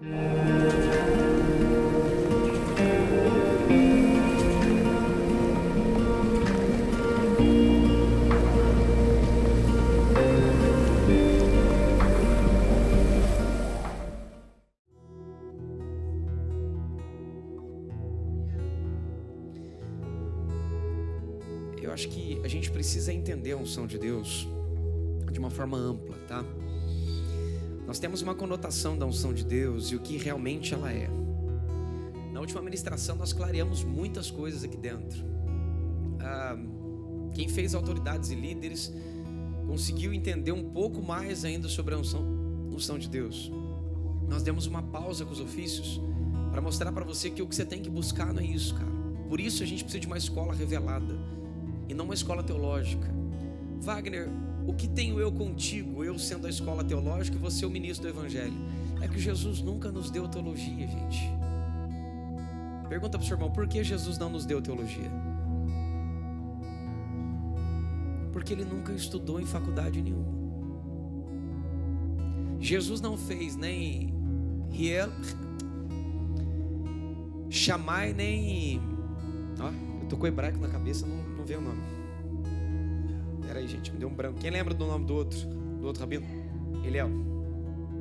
Eu acho que a gente precisa entender a unção de Deus de uma forma ampla, tá? Nós temos uma conotação da unção de Deus e o que realmente ela é. Na última ministração nós clareamos muitas coisas aqui dentro. Quem fez autoridades e líderes conseguiu entender um pouco mais ainda sobre a unção de Deus. Nós demos uma pausa com os ofícios para mostrar para você que o que você tem que buscar não é isso, cara. Por isso a gente precisa de uma escola revelada e não uma escola teológica. Wagner, o que tenho eu contigo, eu sendo a escola teológica e você o ministro do evangelho? É que Jesus nunca nos deu teologia, gente. Pergunta para o seu irmão, por que Jesus não nos deu teologia? Porque ele nunca estudou em faculdade nenhuma. Jesus não fez nem Shammai, nem... eu tô com o hebraico na cabeça, não veio o nome. Pera aí, gente, me deu um branco. Quem lembra do nome do outro rabino? Eliel.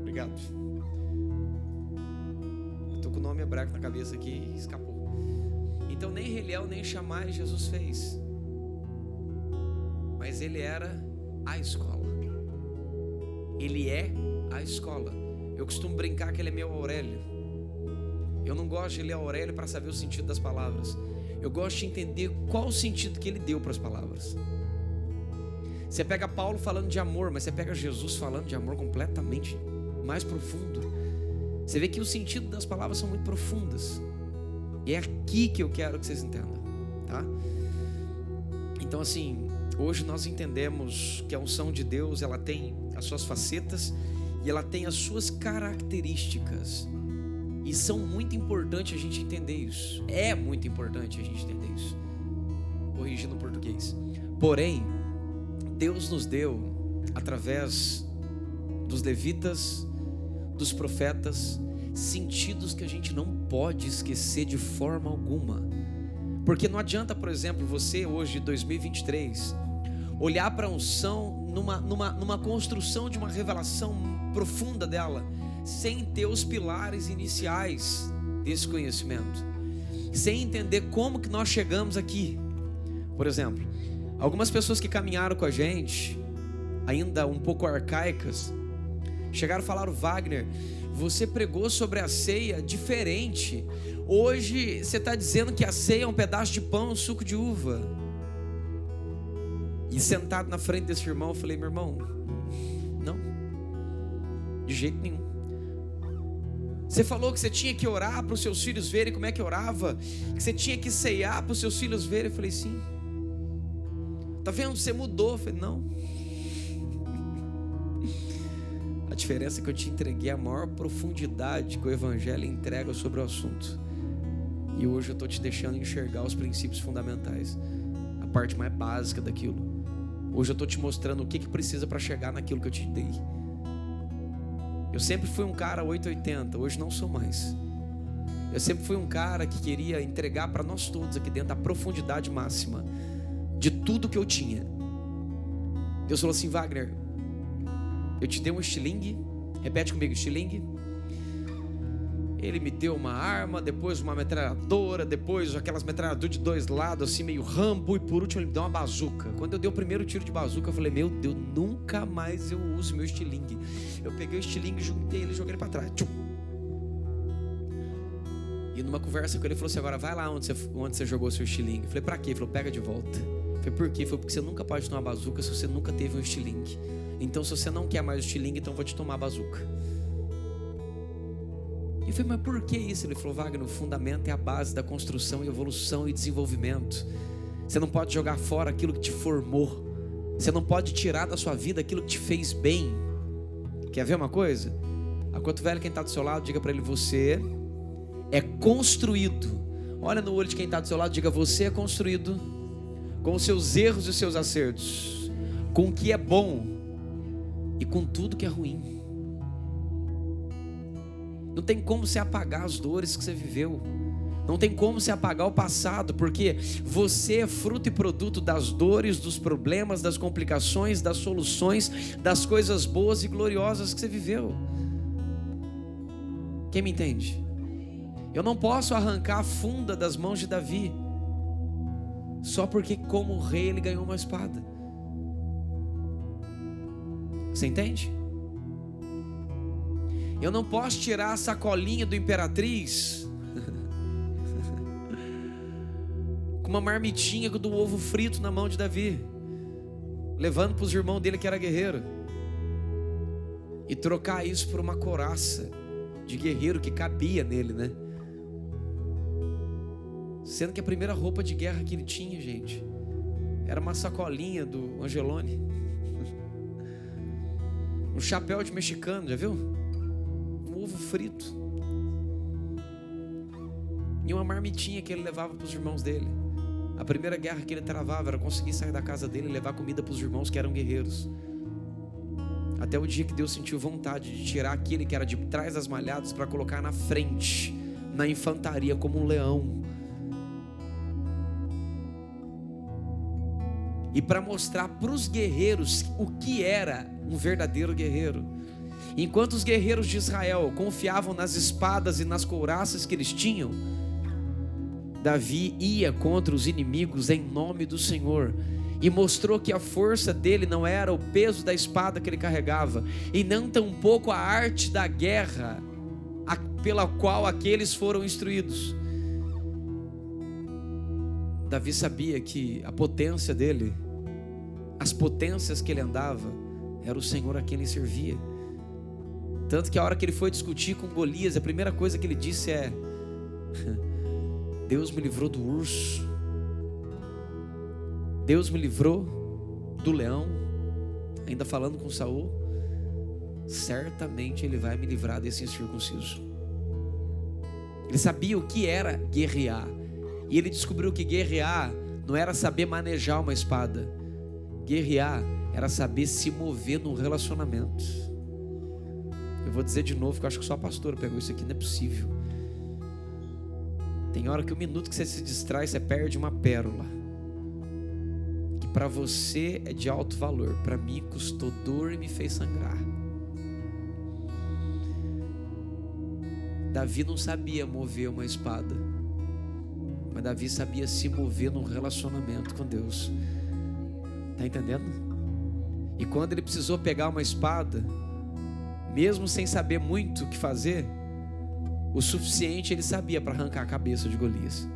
Obrigado. Eu tô com o nome hebraico na cabeça aqui e escapou. Então nem Eliel nem Shammai Jesus fez. Mas ele era a escola. Ele é a escola. Eu costumo brincar que ele é meu Aurélio. Eu não gosto de ler Aurélio para saber o sentido das palavras. Eu gosto de entender qual o sentido que ele deu para as palavras. Você pega Paulo falando de amor, mas você pega Jesus falando de amor completamente mais profundo. Você vê que o sentido das palavras são muito profundas. E é aqui que eu quero que vocês entendam, tá? Então assim, hoje nós entendemos que a unção de Deus, ela tem as suas facetas e ela tem as suas características. E são muito importantes a gente entender isso. É muito importante a gente entender isso. Corrigindo o português. Porém, Deus nos deu, através dos levitas, dos profetas, sentidos que a gente não pode esquecer de forma alguma. Porque não adianta, por exemplo, você hoje, 2023, olhar para a unção numa construção de uma revelação profunda dela, sem ter os pilares iniciais desse conhecimento, sem entender como que nós chegamos aqui. Por exemplo, algumas pessoas que caminharam com a gente, ainda um pouco arcaicas, chegaram e falaram: Wagner, você pregou sobre a ceia diferente. Hoje você está dizendo que a ceia é um pedaço de pão, um suco de uva. E sentado na frente desse irmão, eu falei: meu irmão, não, de jeito nenhum. Você falou que você tinha que orar para os seus filhos verem como é que orava, que você tinha que ceiar para os seus filhos verem. Eu falei: sim. Tá vendo? Você mudou. Eu falei: não. A diferença é que eu te entreguei a maior profundidade que o evangelho entrega sobre o assunto. E hoje eu estou te deixando enxergar os princípios fundamentais, a parte mais básica daquilo. Hoje eu estou te mostrando o que precisa para chegar naquilo que eu te dei. Eu sempre fui um cara 880, hoje não sou mais. Eu sempre fui um cara que queria entregar para nós todos aqui dentro a profundidade máxima de tudo que eu tinha. Deus falou assim: Wagner, eu te dei um estilingue. Repete comigo: estilingue. Ele me deu uma arma, depois uma metralhadora, depois aquelas metralhadoras de 2 lados, assim meio Rambo, e por último ele me deu uma bazuca. Quando eu dei o primeiro tiro de bazuca, eu falei: meu Deus, nunca mais eu uso meu estilingue. Eu peguei o estilingue, juntei ele e joguei ele para trás. Tchum. E numa conversa com ele, ele falou assim: agora vai lá onde você jogou seu estilingue. Eu falei: pra quê? Ele falou: pega de volta. Eu falei: por quê? Ele falou: porque você nunca pode tomar bazuca se você nunca teve um estilingue. Então se você não quer mais o estilingue, então eu vou te tomar a bazuca. E eu falei: mas por que isso? Ele falou: Wagner, o fundamento é a base da construção, evolução e desenvolvimento. Você não pode jogar fora aquilo que te formou. Você não pode tirar da sua vida aquilo que te fez bem. Quer ver uma coisa? A quanto velho, quem está do seu lado, diga para ele: você é construído. Olha no olho de quem está do seu lado, diga: você é construído com os seus erros e os seus acertos, com o que é bom e com tudo que é ruim. Não tem como você apagar as dores que você viveu. Não tem como você apagar o passado, porque você é fruto e produto das dores, dos problemas, das complicações, das soluções, das coisas boas e gloriosas que você viveu. Quem me entende? Eu não posso arrancar a funda das mãos de Davi só porque como rei ele ganhou uma espada. Você entende? Eu não posso tirar a sacolinha do Imperatriz com uma marmitinha do ovo frito na mão de Davi, levando para os irmãos dele que era guerreiro, e trocar isso por uma couraça de guerreiro que cabia nele, né? Sendo que a primeira roupa de guerra que ele tinha, gente, era uma sacolinha do Angelone, um chapéu de mexicano, já viu? Um ovo frito e uma marmitinha que ele levava para os irmãos dele. A primeira guerra que ele travava era conseguir sair da casa dele e levar comida para os irmãos que eram guerreiros. Até o dia que Deus sentiu vontade de tirar aquele que era de trás das malhadas para colocar na frente, na infantaria, como um leão. E para mostrar para os guerreiros o que era um verdadeiro guerreiro. Enquanto os guerreiros de Israel confiavam nas espadas e nas couraças que eles tinham, Davi ia contra os inimigos em nome do Senhor, e mostrou que a força dele não era o peso da espada que ele carregava, e não tampouco a arte da guerra pela qual aqueles foram instruídos. Davi sabia que a potência dele, as potências que ele andava, era o Senhor a quem ele servia. Tanto que a hora que ele foi discutir com Golias, a primeira coisa que ele disse é: Deus me livrou do urso, Deus me livrou do leão, ainda falando com Saul, certamente ele vai me livrar desse incircunciso. Ele sabia o que era guerrear, e ele descobriu que guerrear não era saber manejar uma espada. Guerrear era saber se mover num relacionamento. Eu vou dizer de novo, que eu acho que só a pastora pegou isso aqui, não é possível. Tem hora que 1 minuto que você se distrai, você perde uma pérola, que para você é de alto valor. Para mim custou dor e me fez sangrar. Davi não sabia mover uma espada, mas Davi sabia se mover num relacionamento com Deus. Está entendendo? E quando ele precisou pegar uma espada, mesmo sem saber muito o que fazer, o suficiente ele sabia para arrancar a cabeça de Golias.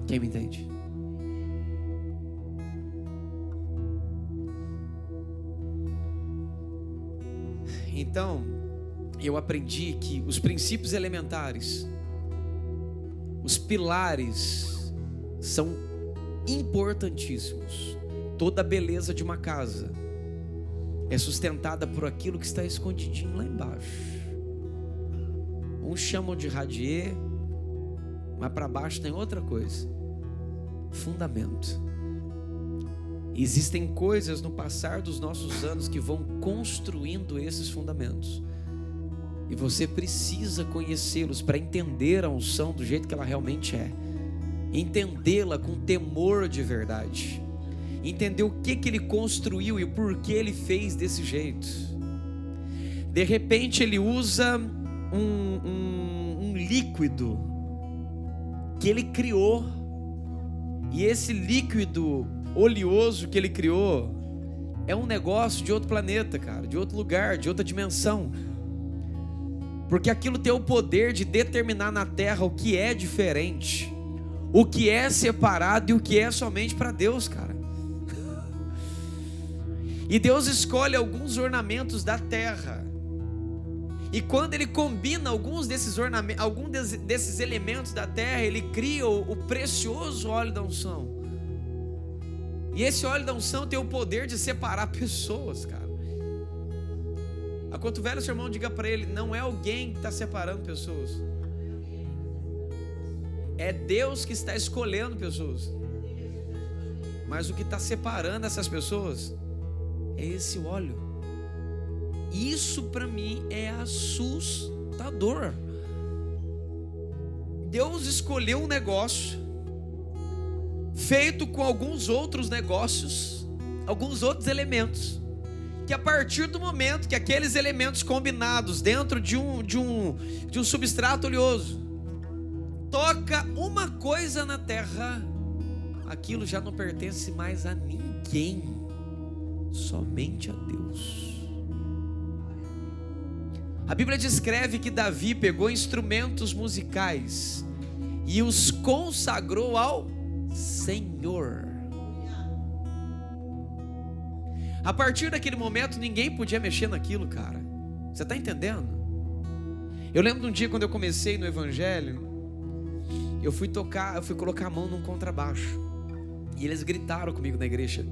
Quem me entende? Então, eu aprendi que os princípios elementares, os pilares, são importantíssimos. Toda a beleza de uma casa é sustentada por aquilo que está escondidinho lá embaixo. Uns chamam de radier, mas para baixo tem outra coisa: fundamento. Existem coisas no passar dos nossos anos que vão construindo esses fundamentos, e você precisa conhecê-los para entender a unção do jeito que ela realmente é, entendê-la com temor de verdade, entender o que ele construiu e o porquê ele fez desse jeito. De repente ele usa um líquido que ele criou, e esse líquido oleoso que ele criou é um negócio de outro planeta, cara, de outro lugar, de outra dimensão, porque aquilo tem o poder de determinar na terra o que é diferente, o que é separado e o que é somente para Deus, cara. E Deus escolhe alguns ornamentos da terra, e quando ele combina alguns desses ornamentos, desses elementos da terra, ele cria o precioso óleo da unção. E esse óleo da unção tem o poder de separar pessoas, cara. Acotovela o seu irmão, diga para ele: não é alguém que está separando pessoas, é Deus que está escolhendo pessoas. Mas o que está separando essas pessoas é esse óleo. Isso para mim é assustador. Deus escolheu um negócio feito com alguns outros negócios, alguns outros elementos, que a partir do momento que aqueles elementos combinados dentro de um substrato oleoso toca uma coisa na terra, aquilo já não pertence mais a ninguém, somente a Deus. A Bíblia descreve que Davi pegou instrumentos musicais e os consagrou ao Senhor. A partir daquele momento ninguém podia mexer naquilo, cara. Você está entendendo? Eu lembro de um dia quando eu comecei no Evangelho, eu fui colocar a mão num contrabaixo e eles gritaram comigo na igreja: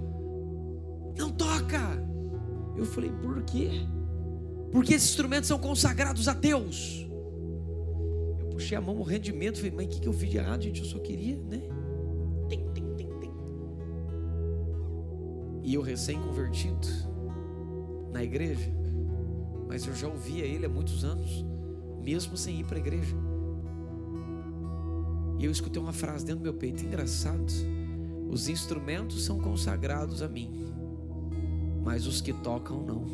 não toca! Eu falei: por quê? Porque esses instrumentos são consagrados a Deus. Eu puxei a mão morrendo de medo. Falei: mas o que eu fiz de errado, gente? Eu só queria, né? Tem. E eu recém-convertido na igreja, mas eu já ouvia ele há muitos anos, mesmo sem ir para a igreja. E eu escutei uma frase dentro do meu peito: engraçado, os instrumentos são consagrados a mim, mas os que tocam não.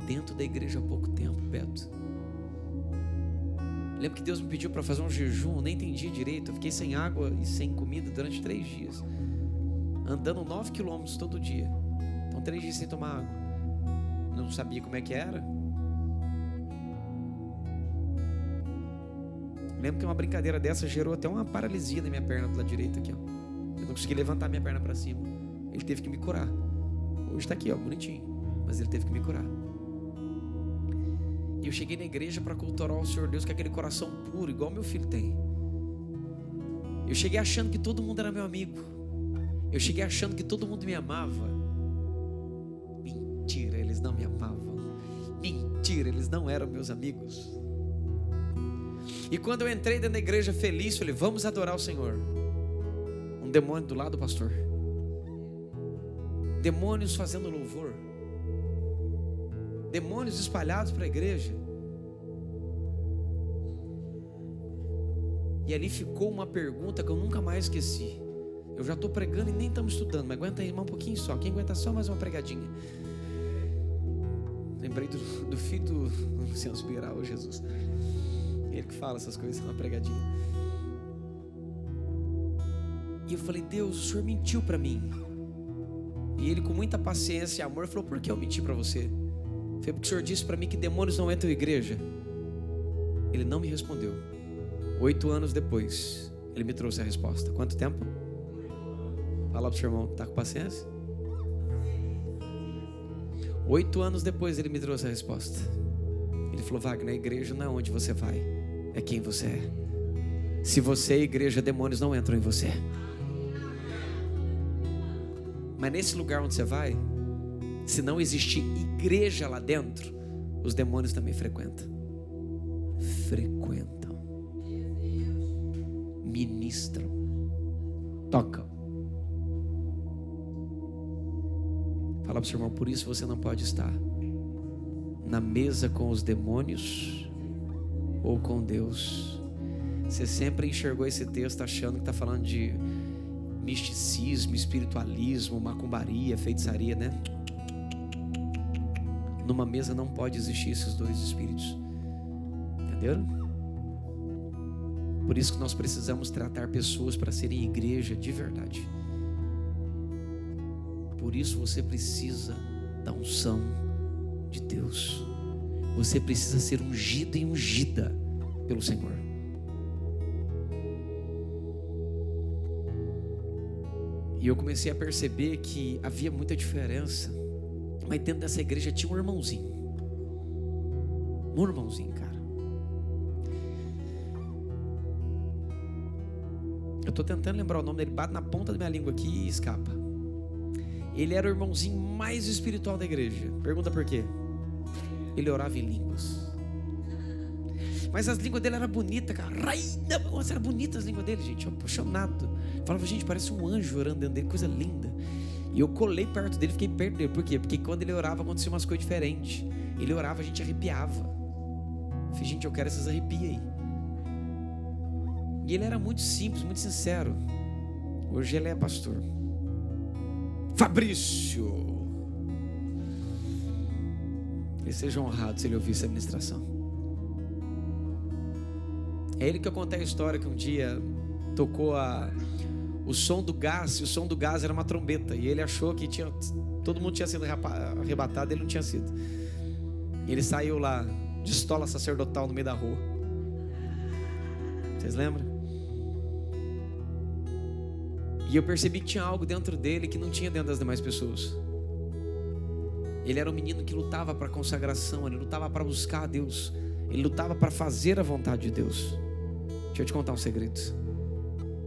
Dentro da igreja há pouco tempo, Beto, lembro que Deus me pediu para fazer um jejum, eu nem entendi direito. Eu fiquei sem água e sem comida durante 3 dias, andando 9 quilômetros todo dia. Então 3 dias sem tomar água, não sabia como é que era. Lembro que uma brincadeira dessa gerou até uma paralisia na minha perna do lado direito aqui, ó. Eu não consegui levantar minha perna para cima. Ele teve que me curar. Hoje está aqui, ó, bonitinho, mas ele teve que me curar. E eu cheguei na igreja para cultuar o Senhor Deus com aquele coração puro, igual meu filho tem. Eu cheguei achando que todo mundo era meu amigo. Eu cheguei achando que todo mundo me amava. Mentira, eles não me amavam. Mentira, eles não eram meus amigos. E quando eu entrei dentro da igreja feliz, falei: vamos adorar o Senhor. Um demônio do lado do pastor. Demônios fazendo louvor. Demônios espalhados para a igreja. E ali ficou uma pergunta que eu nunca mais esqueci. Eu já estou pregando e nem estamos estudando, mas aguenta aí um pouquinho só. Quem aguenta só mais uma pregadinha? Lembrei do filho do Luciano Subirá, ô Jesus. Ele que fala essas coisas, uma pregadinha. E eu falei: Deus, o Senhor mentiu para mim. E ele, com muita paciência e amor, falou: por que eu menti para você? Foi porque o Senhor disse para mim que demônios não entram em igreja. Ele não me respondeu. 8 anos depois, ele me trouxe a resposta. Quanto tempo? Fala pro seu irmão, tá com paciência? 8 anos depois ele me trouxe a resposta. Ele falou: Wagner, a igreja não é onde você vai, é quem você é. Se você é igreja, demônios não entram em você. Mas nesse lugar onde você vai, se não existir igreja lá dentro, os demônios também frequentam. Ministram, tocam. Fala para o seu irmão: por isso você não pode estar na mesa com os demônios ou com Deus. Você sempre enxergou esse texto achando que está falando de misticismo, espiritualismo, macumbaria, feitiçaria, né? Numa mesa não pode existir esses dois espíritos. Entenderam? Por isso que nós precisamos tratar pessoas para serem igreja de verdade. Por isso você precisa da unção de Deus. Você precisa ser ungido e ungida pelo Senhor. E eu comecei a perceber que havia muita diferença. Mas dentro dessa igreja tinha um irmãozinho. Um irmãozinho, cara. Eu estou tentando lembrar o nome dele, bate na ponta da minha língua aqui e escapa. Ele era o irmãozinho mais espiritual da igreja. Pergunta por quê? Ele orava em línguas. Mas as línguas dele eram bonitas, cara. Nossa, eram bonitas as línguas dele, gente. Eu apaixonado. Falava: gente, parece um anjo orando dentro dele, coisa linda. E eu colei perto dele, fiquei perto dele. Por quê? Porque quando ele orava, acontecia umas coisas diferentes. Ele orava, a gente arrepiava. Eu falei, gente, eu quero esses arrepios aí. E ele era muito simples, muito sincero. Hoje ele é pastor. Fabrício. Ele seja honrado se ele ouvir essa ministração. É ele que eu contei a história que um dia tocou o som do gás. E o som do gás era uma trombeta. E ele achou que todo mundo tinha sido arrebatado. Ele não tinha sido. E ele saiu lá de estola sacerdotal no meio da rua. Vocês lembram? E eu percebi que tinha algo dentro dele que não tinha dentro das demais pessoas. Ele era um menino que lutava para a consagração. Ele lutava para buscar a Deus. Ele lutava para fazer a vontade de Deus. Deixa eu te contar um segredo.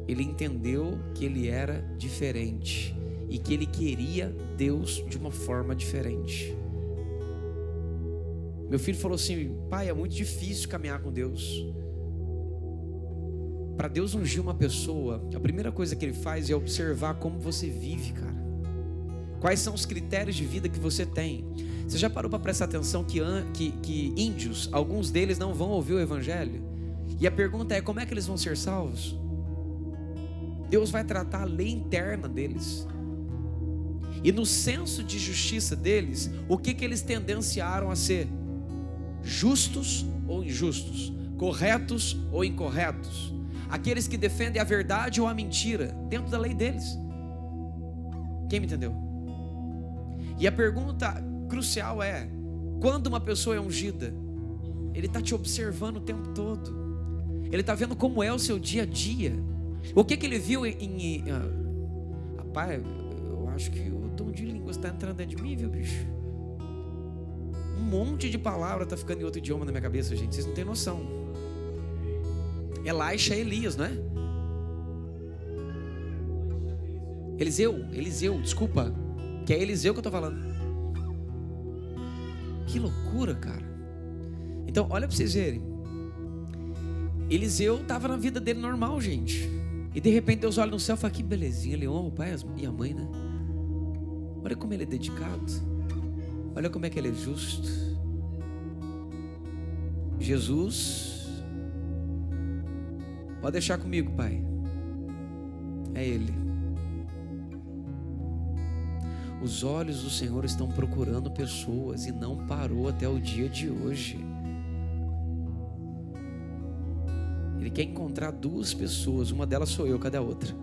Ele entendeu que ele era diferente e que ele queria Deus de uma forma diferente. Meu filho falou assim: pai, é muito difícil caminhar com Deus. Para Deus ungir uma pessoa, a primeira coisa que Ele faz é observar como você vive, cara. Quais são os critérios de vida que você tem? Você já parou para prestar atenção que índios, alguns deles não vão ouvir o Evangelho? E a pergunta é: como é que eles vão ser salvos? Deus vai tratar a lei interna deles. E no senso de justiça deles, o que eles tendenciaram a ser? Justos ou injustos? Corretos ou incorretos? Aqueles que defendem a verdade ou a mentira, dentro da lei deles. Quem me entendeu? E a pergunta crucial é: quando uma pessoa é ungida, ele está te observando o tempo todo. Ele está vendo como é o seu dia a dia. O que ele viu rapaz, eu acho que o dom de línguas está entrando dentro de mim, viu, bicho? Um monte de palavra está ficando em outro idioma na minha cabeça, gente. Vocês não têm noção. Elisha é Elias, não é? Eliseu, desculpa. Que é Eliseu que eu estou falando. Que loucura, cara. Então, olha para vocês verem. Eliseu estava na vida dele normal, gente. E de repente Deus olha no céu e fala: que belezinha, ele honra o pai e a mãe, né? Olha como ele é dedicado. Olha como é que ele é justo. Jesus, pode deixar comigo, pai. É ele. Os olhos do Senhor estão procurando pessoas e não parou até o dia de hoje. Ele quer encontrar duas pessoas, uma delas sou eu, cadê a outra?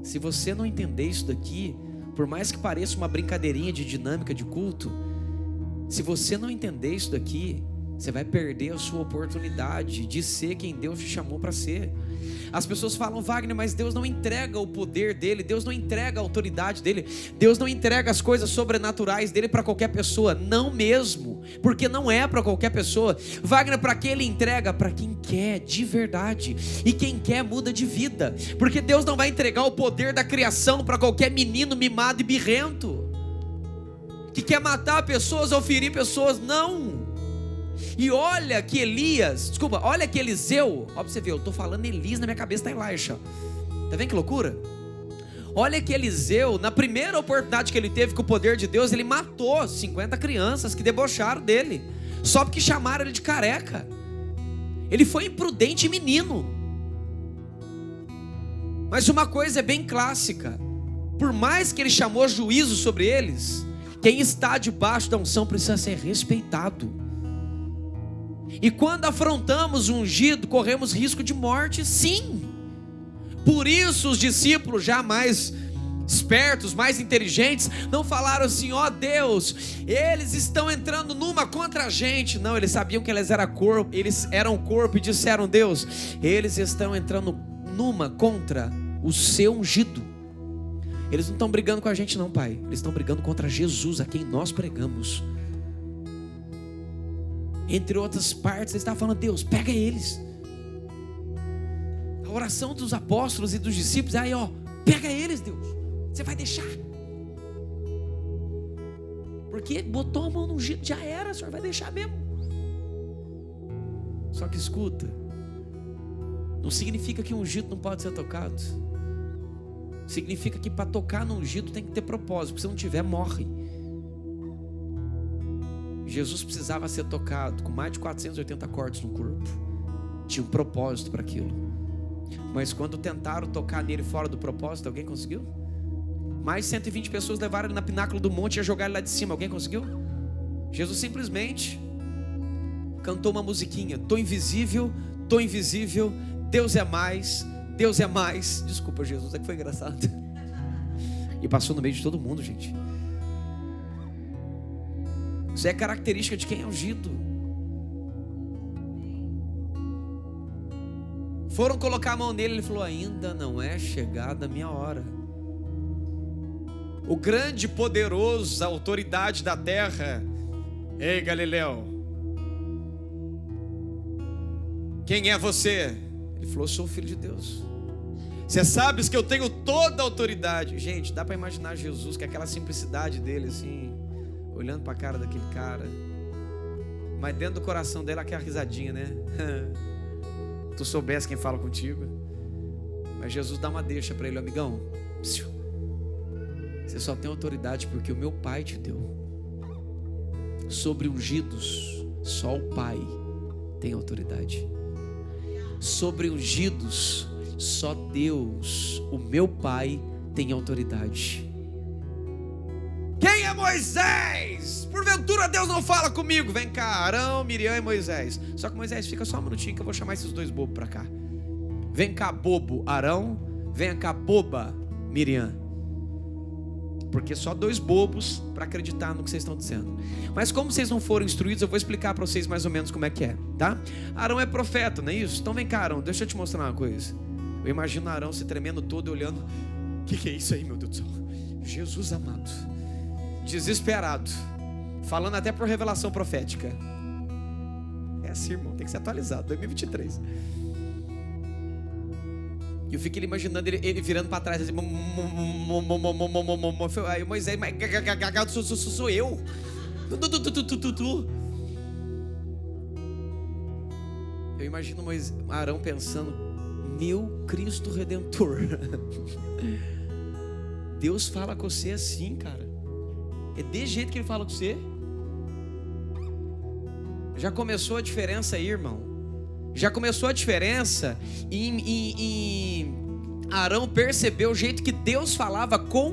Se você não entender isso daqui, por mais que pareça uma brincadeirinha de dinâmica de culto, se você não entender isso daqui, você vai perder a sua oportunidade de ser quem Deus te chamou para ser. As pessoas falam: Wagner, mas Deus não entrega o poder dele, Deus não entrega a autoridade dele, Deus não entrega as coisas sobrenaturais dele para qualquer pessoa. Não mesmo, porque não é para qualquer pessoa. Wagner, para quem ele entrega? Para quem quer de verdade. E quem quer muda de vida, porque Deus não vai entregar o poder da criação para qualquer menino mimado e birrento que quer matar pessoas ou ferir pessoas. Não. E olha que olha que Eliseu, ó, pra você ver, eu tô falando Elias, na minha cabeça tá Elisha. Tá vendo que loucura? Olha que Eliseu, na primeira oportunidade que ele teve com o poder de Deus, ele matou 50 crianças que debocharam dele, só porque chamaram ele de careca. Ele foi imprudente menino. Mas uma coisa é bem clássica: por mais que ele chamou juízo sobre eles, quem está debaixo da unção precisa ser respeitado. E quando afrontamos o ungido, corremos risco de morte, sim. Por isso os discípulos, já mais espertos, mais inteligentes, não falaram assim: ó Deus, eles estão entrando numa contra a gente. Não, eles sabiam que eles eram corpo e disseram: Deus, eles estão entrando numa contra o seu ungido. Eles não estão brigando com a gente não, pai. Eles estão brigando contra Jesus, a quem nós pregamos. Entre outras partes, ele estava falando: Deus, pega eles. A oração dos apóstolos e dos discípulos: aí ó, pega eles, Deus. Você vai deixar? Porque botou a mão no ungido, já era, o Senhor vai deixar mesmo. Só que escuta, não significa que o ungido não pode ser tocado. Significa que para tocar no ungido tem que ter propósito, porque se não tiver, morre. Jesus precisava ser tocado com mais de 480 cortes no corpo. Tinha um propósito para aquilo. Mas quando tentaram tocar nele fora do propósito, alguém conseguiu? Mais 120 pessoas levaram ele na pináculo do monte e jogar ele lá de cima. Alguém conseguiu? Jesus simplesmente cantou uma musiquinha: tô invisível, Deus é mais, Deus é mais. Desculpa, Jesus, é que foi engraçado. E passou no meio de todo mundo, gente. Isso é característica de quem é ungido. Foram colocar a mão nele, ele falou: ainda não é chegada a minha hora. O grande poderoso, a autoridade da terra: ei, Galileu, quem é você? Ele falou: sou o filho de Deus. Você sabes que eu tenho toda a autoridade. Gente, dá para imaginar Jesus, que é aquela simplicidade dele assim, olhando para a cara daquele cara, mas dentro do coração dele aquela risadinha, né? Tu soubesse quem fala contigo. Mas Jesus dá uma deixa para ele: amigão, você só tem autoridade porque o meu Pai te deu. Sobre ungidos, só o Pai tem autoridade. Sobre ungidos, só Deus, o meu Pai, tem autoridade. Quem é Moisés? Porventura Deus não fala comigo? Vem cá, Arão, Miriam e Moisés. Só que Moisés, fica só um minutinho que eu vou chamar esses dois bobos para cá. Vem cá, bobo Arão. Vem cá, boba Miriam. Porque só dois bobos para acreditar no que vocês estão dizendo. Mas como vocês não foram instruídos, eu vou explicar para vocês mais ou menos como é que é, tá? Arão é profeta, não é isso? Então vem cá, Arão, deixa eu te mostrar uma coisa. Eu imagino Arão se tremendo todo, olhando: o que é isso aí, meu Deus do céu? Jesus amado, desesperado, falando até por revelação profética. É assim, irmão, tem que ser atualizado, 2023. E eu fiquei imaginando ele virando para trás assim, aí Moisés: mas sou eu. Eu imagino Arão pensando: meu Cristo Redentor, Deus fala com você assim, cara. É desse jeito que ele fala com você. Já começou a diferença aí, irmão. Já começou a diferença em Arão perceber o jeito que Deus falava com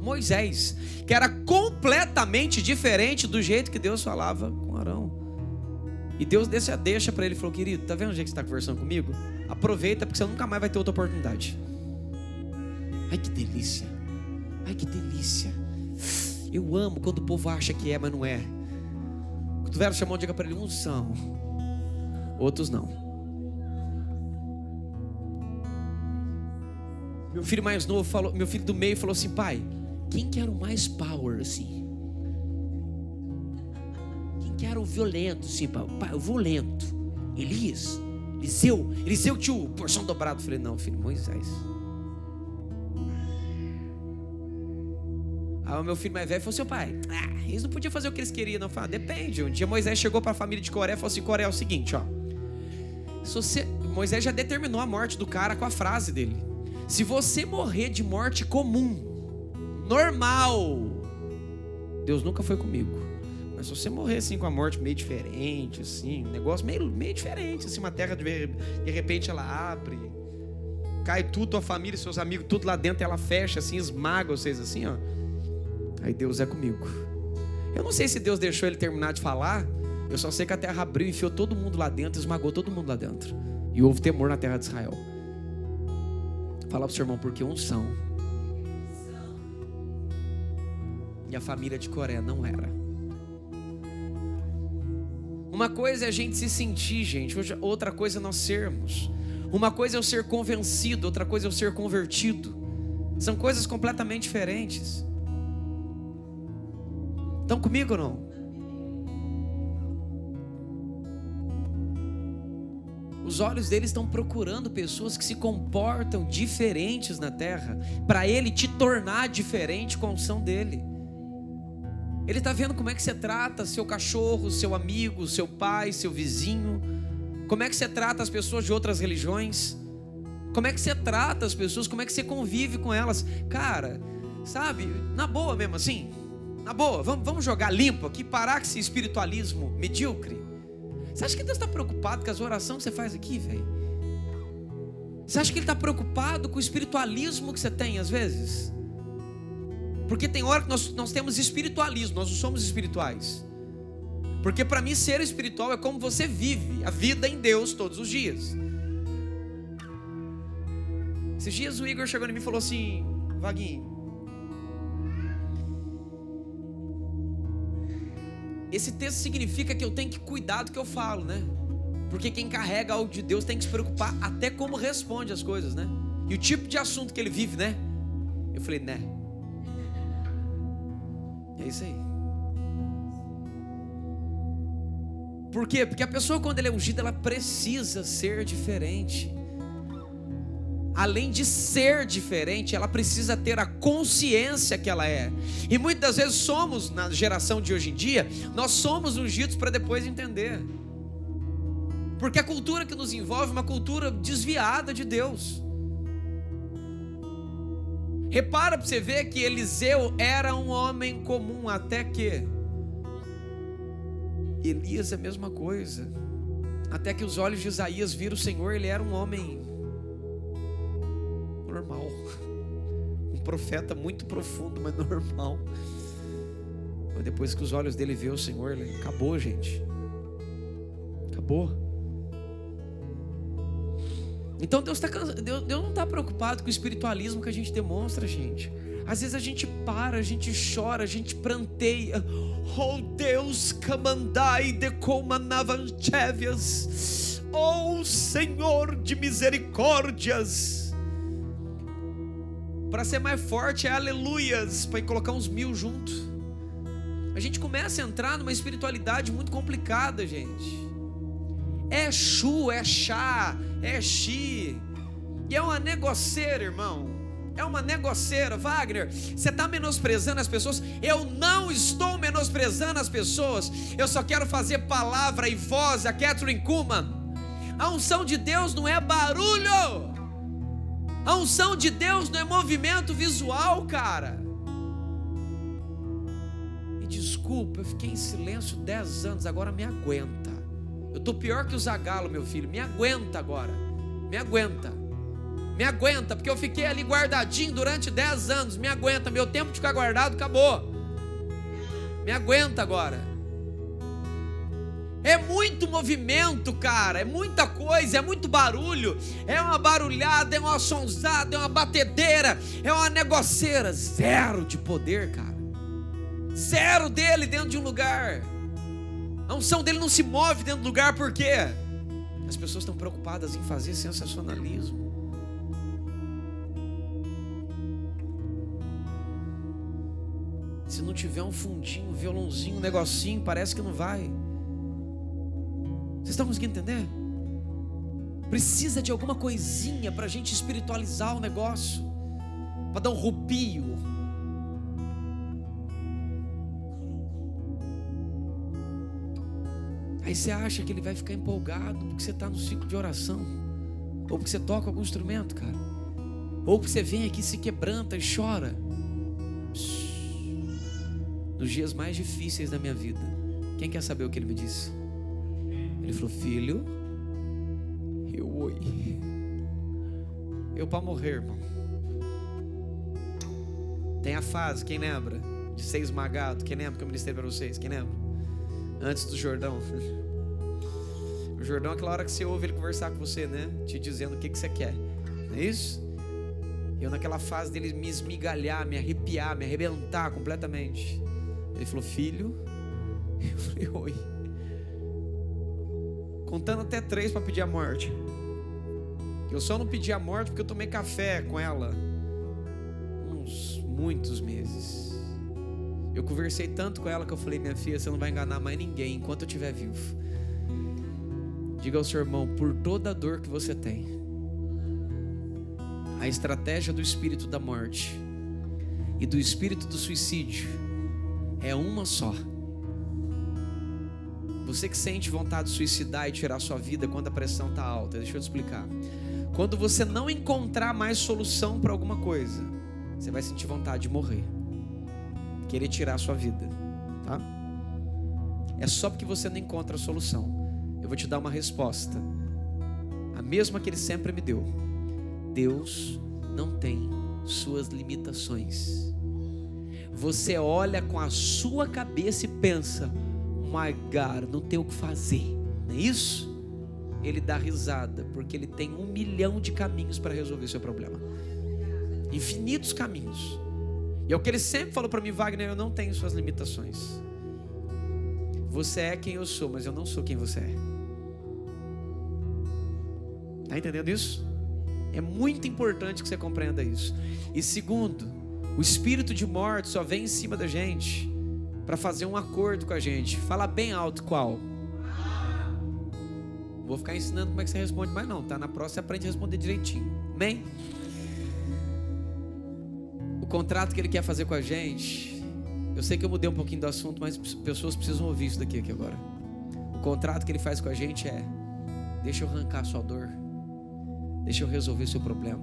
Moisés, que era completamente diferente do jeito que Deus falava com Arão. E Deus deixa para ele, falou: querido, tá vendo o jeito que você está conversando comigo? Aproveita, porque você nunca mais vai ter outra oportunidade. Ai, que delícia. Ai, que delícia. Eu amo quando o povo acha que é, mas não é. Quando tiver chamando, diga para ele: uns são, outros não. Meu filho mais novo falou, meu filho do meio falou assim: pai, quem que era o mais power assim? Quem que era o violento assim, pai? O violento? Elias? Eliseu tio, porção dobrada. Eu falei: não, filho, Moisés. Aí o meu filho mais velho falou: seu pai, eles não podiam fazer o que eles queriam. Não, eu falei: depende. Um dia Moisés chegou para a família de Coré e falou assim: Coré, é o seguinte, ó. Moisés já determinou a morte do cara com a frase dele: se você morrer de morte comum, normal, Deus nunca foi comigo. Mas se você morrer assim com a morte meio diferente, assim, um negócio meio diferente, assim, uma terra de repente ela abre, cai tudo, tua família, seus amigos, tudo lá dentro, ela fecha assim, esmaga vocês assim, ó. Aí Deus é comigo. Eu não sei se Deus deixou ele terminar de falar. Eu só sei que a terra abriu, enfiou todo mundo lá dentro, esmagou todo mundo lá dentro. E houve temor na terra de Israel. Fala pro seu irmão: porque unção. E a família de Coré não era. Uma coisa é a gente se sentir, gente. Outra coisa é nós sermos. Uma coisa é eu ser convencido, outra coisa é eu ser convertido. São coisas completamente diferentes. Estão comigo ou não? Os olhos deles estão procurando pessoas que se comportam diferentes na terra, para ele te tornar diferente com a unção dele. Ele está vendo como é que você trata seu cachorro, seu amigo, seu pai, seu vizinho. Como é que você trata as pessoas de outras religiões. Como é que você trata as pessoas? Como é que você convive com elas? Cara, sabe, na boa mesmo assim, na boa, vamos jogar limpo aqui, parar com esse espiritualismo medíocre. Você acha que Deus está preocupado com as orações que você faz aqui, velho? Você acha que Ele está preocupado com o espiritualismo que você tem às vezes? Porque tem hora que nós temos espiritualismo, nós não somos espirituais. Porque para mim ser espiritual é como você vive a vida em Deus todos os dias. Esses dias o Igor chegou em mim e falou assim: Vaguinho, esse texto significa que eu tenho que cuidar do que eu falo, né? Porque quem carrega algo de Deus tem que se preocupar até como responde as coisas, né? E o tipo de assunto que ele vive, né? Eu falei, né? É isso aí. Por quê? Porque a pessoa, quando ela é ungida, ela precisa ser diferente. Além de ser diferente, ela precisa ter a consciência que ela é. E muitas das vezes somos, na geração de hoje em dia, nós somos ungidos para depois entender. Porque a cultura que nos envolve é uma cultura desviada de Deus. Repara para você ver que Eliseu era um homem comum, até que Elias é a mesma coisa. Até que os olhos de Isaías viram o Senhor, ele era um homem normal, um profeta muito profundo, mas normal. Mas depois que os olhos dele viram o Senhor, ele acabou, gente. Acabou. Então Deus não está preocupado com o espiritualismo que a gente demonstra, gente. Às vezes a gente para, a gente chora, a gente pranteia. Oh Deus, Kamandai de Komanavanchevias. Oh Senhor de misericórdias. Para ser mais forte é aleluias, para colocar uns 1000 junto. A gente começa a entrar numa espiritualidade muito complicada, gente. É chu, é chá, é xi. E é uma negoceira, irmão. É uma negoceira. Wagner, você está menosprezando as pessoas? Eu não estou menosprezando as pessoas. Eu só quero fazer palavra e voz. A Catherine Kuhlman. A unção de Deus não é barulho. A unção de Deus não é movimento visual, cara. E desculpa, eu fiquei em silêncio 10 anos. Agora me aguenta. Eu estou pior que o Zagalo, meu filho. Me aguenta agora. Me aguenta. Me aguenta, porque eu fiquei ali guardadinho durante 10 anos. Me aguenta. Meu tempo de ficar guardado acabou. Me aguenta agora. É muito movimento, cara. É muita coisa, é muito barulho. É uma barulhada, é uma sonzada, é uma batedeira, é uma negoceira. Zero de poder, cara. Zero dele dentro de um lugar. A unção dele não se move dentro do lugar, por quê? As pessoas estão preocupadas em fazer sensacionalismo. Se não tiver um fundinho, um violãozinho, um negocinho, parece que não vai. Vocês estão conseguindo entender? Precisa de alguma coisinha para a gente espiritualizar o negócio, para dar um rupio. Aí você acha que ele vai ficar empolgado porque você está no ciclo de oração, ou porque você toca algum instrumento, cara, ou porque você vem aqui, se quebranta e chora. Nos dias mais difíceis da minha vida, quem quer saber o que ele me disse? Ele falou: filho, eu para morrer, irmão. Tem a fase, quem lembra? De ser esmagado, quem lembra que eu ministrei para vocês? Quem lembra? Antes do Jordão. O Jordão é aquela hora que você ouve ele conversar com você, né? Te dizendo o que você quer. Não é isso? Eu naquela fase dele me esmigalhar, me arrepiar, me arrebentar completamente. Ele falou: filho. Eu falei: oi. Contando até 3 para pedir a morte. Eu só não pedi a morte porque eu tomei café com ela muitos meses. Eu conversei tanto com ela que eu falei: minha filha, você não vai enganar mais ninguém enquanto eu estiver vivo. Diga ao seu irmão: por toda a dor que você tem, a estratégia do espírito da morte e do espírito do suicídio é uma só. Você que sente vontade de suicidar e tirar sua vida quando a pressão está alta, deixa eu te explicar. Quando você não encontrar mais solução para alguma coisa, você vai sentir vontade de morrer, querer tirar a sua vida, tá? É só porque você não encontra a solução. Eu vou te dar uma resposta, a mesma que Ele sempre me deu. Deus não tem suas limitações. Você olha com a sua cabeça e pensa: my God, não tem o que fazer, não é isso? Ele dá risada, porque Ele tem 1 milhão de caminhos para resolver seu problema, infinitos caminhos. E é o que Ele sempre falou para mim: Wagner, eu não tenho suas limitações. Você é quem eu sou, mas eu não sou quem você é. Está entendendo isso? É muito importante que você compreenda isso. E segundo, o espírito de morte só vem em cima da gente para fazer um acordo com a gente. Fala bem alto: qual? Vou ficar ensinando como é que você responde, mas não, tá? Na próxima você aprende a responder direitinho. Amém? O contrato que Ele quer fazer com a gente, eu sei que eu mudei um pouquinho do assunto, mas pessoas precisam ouvir isso daqui agora. O contrato que Ele faz com a gente é: deixa eu arrancar a sua dor, deixa eu resolver seu problema.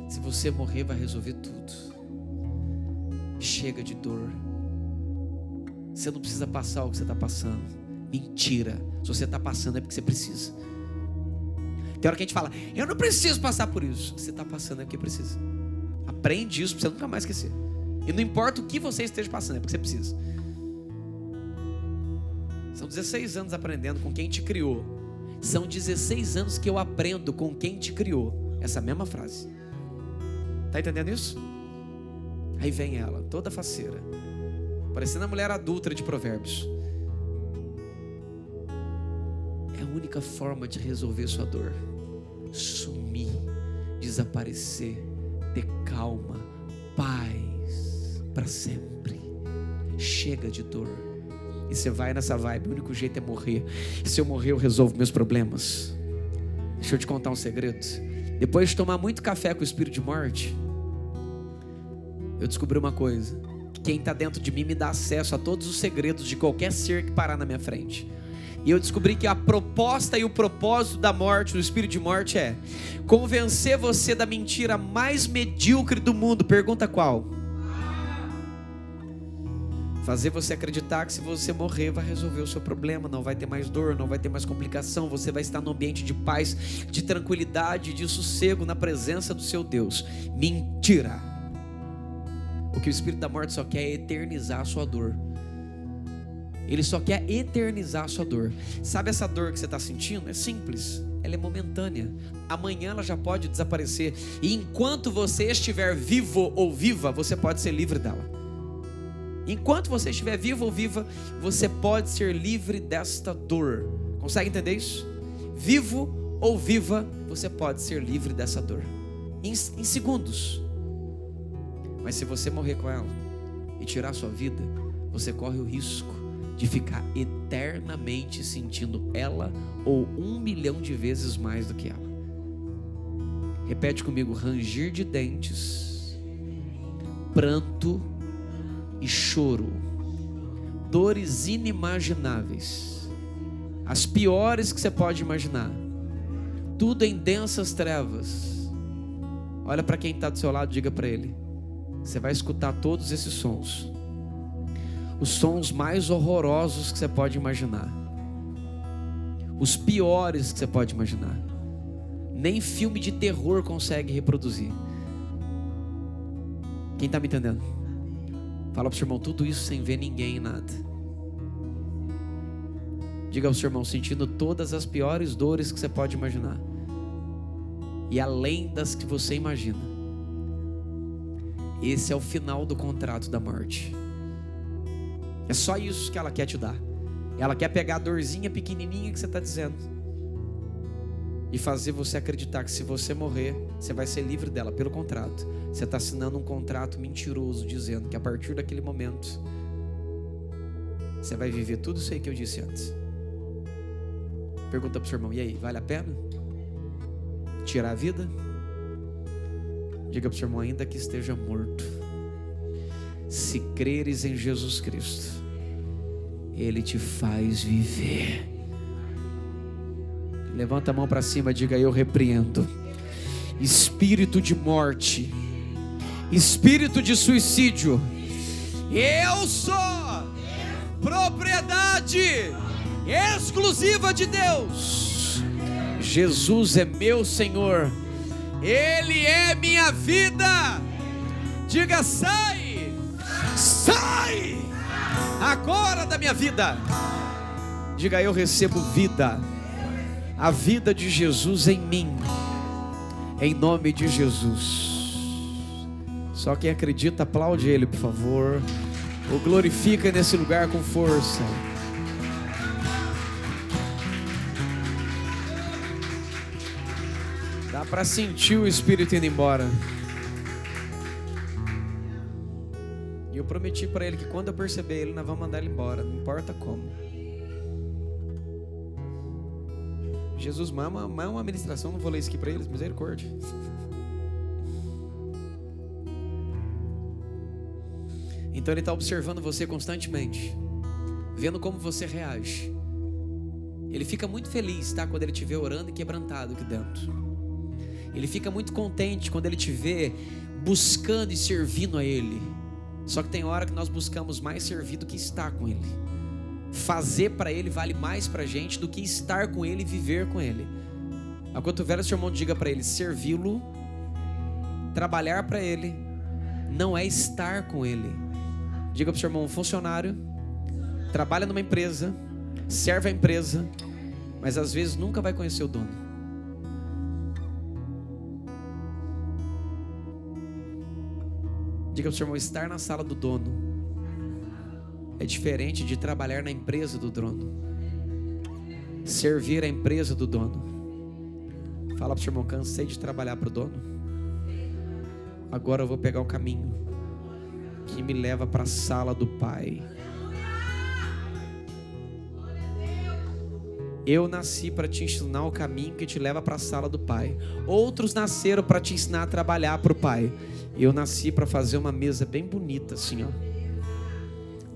Se você morrer, vai resolver tudo. Chega de dor. Você não precisa passar o que você está passando. Mentira. Se você está passando é porque você precisa. Tem hora que a gente fala: eu não preciso passar por isso. Você está passando é porque precisa. Aprende isso para você nunca mais esquecer. E não importa o que você esteja passando, é porque você precisa. São 16 anos aprendendo com quem te criou. São 16 anos que eu aprendo com quem te criou essa mesma frase. Está entendendo isso? Aí vem ela, toda faceira, parecendo a mulher adúltera de Provérbios. É a única forma de resolver sua dor: sumir, desaparecer, ter calma, paz para sempre. Chega de dor. E você vai nessa vibe: o único jeito é morrer. E se eu morrer, eu resolvo meus problemas. Deixa eu te contar um segredo. Depois de tomar muito café com o espírito de morte, eu descobri uma coisa: que quem está dentro de mim me dá acesso a todos os segredos de qualquer ser que parar na minha frente. E eu descobri que a proposta e o propósito da morte, do espírito de morte, é convencer você da mentira mais medíocre do mundo. Pergunta qual? Fazer você acreditar que se você morrer vai resolver o seu problema, não vai ter mais dor, não vai ter mais complicação, você vai estar num ambiente de paz, de tranquilidade, de sossego na presença do seu Deus. Mentira! O que o espírito da morte só quer é eternizar a sua dor. Ele só quer eternizar a sua dor. Sabe essa dor que você está sentindo? É simples, ela é momentânea. Amanhã ela já pode desaparecer. E enquanto você estiver vivo ou viva, você pode ser livre dela. Enquanto você estiver vivo ou viva, você pode ser livre desta dor. Consegue entender isso? Vivo ou viva, você pode ser livre dessa dor em segundos. Mas se você morrer com ela e tirar a sua vida, você corre o risco de ficar eternamente sentindo ela ou 1 milhão de vezes mais do que ela. Repete comigo: ranger de dentes, pranto e choro, dores inimagináveis, as piores que você pode imaginar, tudo em densas trevas. Olha para quem está do seu lado, diga para ele: você vai escutar todos esses sons, os sons mais horrorosos que você pode imaginar, os piores que você pode imaginar. Nem filme de terror consegue reproduzir. Quem está me entendendo? Fala para o seu irmão: tudo isso sem ver ninguém, nada. Diga ao seu irmão: sentindo todas as piores dores que você pode imaginar, e além das que você imagina. Esse é o final do contrato da morte. É só isso que ela quer te dar. Ela quer pegar a dorzinha pequenininha que você está dizendo e fazer você acreditar que se você morrer, você vai ser livre dela. Pelo contrato, você está assinando um contrato mentiroso, dizendo que a partir daquele momento você vai viver tudo isso aí que eu disse antes. Pergunta para o seu irmão: e aí, vale a pena tirar a vida? Diga para o seu irmão: ainda que esteja morto, se creres em Jesus Cristo, Ele te faz viver. Levanta a mão para cima, diga: eu repreendo espírito de morte, espírito de suicídio, eu sou propriedade exclusiva de Deus. Jesus é meu Senhor, Ele é minha vida. Diga: sai, sai agora da minha vida. Diga: eu recebo vida, a vida de Jesus em mim, em nome de Jesus. Só quem acredita, aplaude Ele, por favor, ou glorifica nesse lugar com força. Dá para sentir o Espírito indo embora. E eu prometi para ele que quando eu perceber ele, nós vamos mandar ele embora, não importa como. Jesus mama uma ministração, não vou ler isso aqui para eles, misericórdia. Então ele está observando você constantemente, vendo como você reage. Ele fica muito feliz, tá? Quando ele te vê orando e quebrantado aqui dentro. Ele fica muito contente quando ele te vê buscando e servindo a Ele. Só que tem hora que nós buscamos mais servir do que estar com Ele. Fazer para Ele vale mais para a gente do que estar com Ele e viver com Ele. A cotovela, seu irmão, diga para ele: servi-lo, trabalhar para Ele, não é estar com Ele. Diga para o seu irmão: um funcionário trabalha numa empresa, serve a empresa, mas às vezes nunca vai conhecer o dono. Diga para o seu irmão: estar na sala do dono é diferente de trabalhar na empresa do dono. Servir a empresa do dono. Fala para o seu irmão: cansei de trabalhar para o dono. Agora eu vou pegar o caminho que me leva para a sala do Pai. Eu nasci para te ensinar o caminho que te leva para a sala do Pai. Outros nasceram para te ensinar a trabalhar para o Pai. Eu nasci para fazer uma mesa bem bonita assim, ó.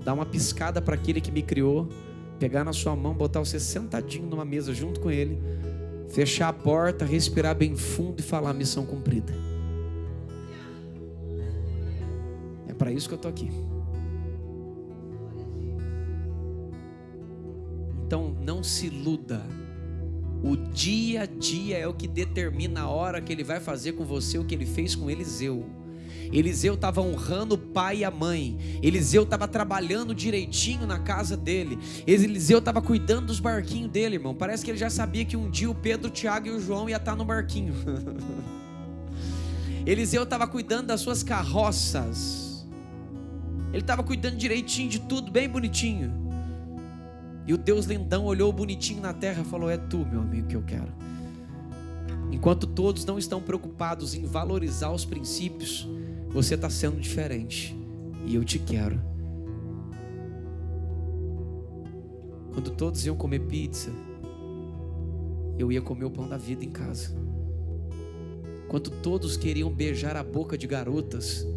Dar uma piscada para aquele que me criou, pegar na sua mão, botar você sentadinho numa mesa junto com ele, fechar a porta, respirar bem fundo e falar: missão cumprida. É para isso que eu estou aqui. Então não se iluda. O dia a dia é o que determina a hora que Ele vai fazer com você o que Ele fez com Eliseu. Eliseu estava honrando o pai e a mãe. Eliseu estava trabalhando direitinho na casa dele. Eliseu estava cuidando dos barquinhos dele, irmão. Parece que ele já sabia que um dia o Pedro, o Tiago e o João iam estar no barquinho. Eliseu estava cuidando das suas carroças. Ele estava cuidando direitinho de tudo, bem bonitinho. E o Deus lindão olhou bonitinho na terra e falou: é tu, meu amigo, que eu quero. Enquanto todos não estão preocupados em valorizar os princípios, você está sendo diferente. E eu te quero. Quando todos iam comer pizza, eu ia comer o pão da vida em casa. Quando todos queriam beijar a boca de garotas,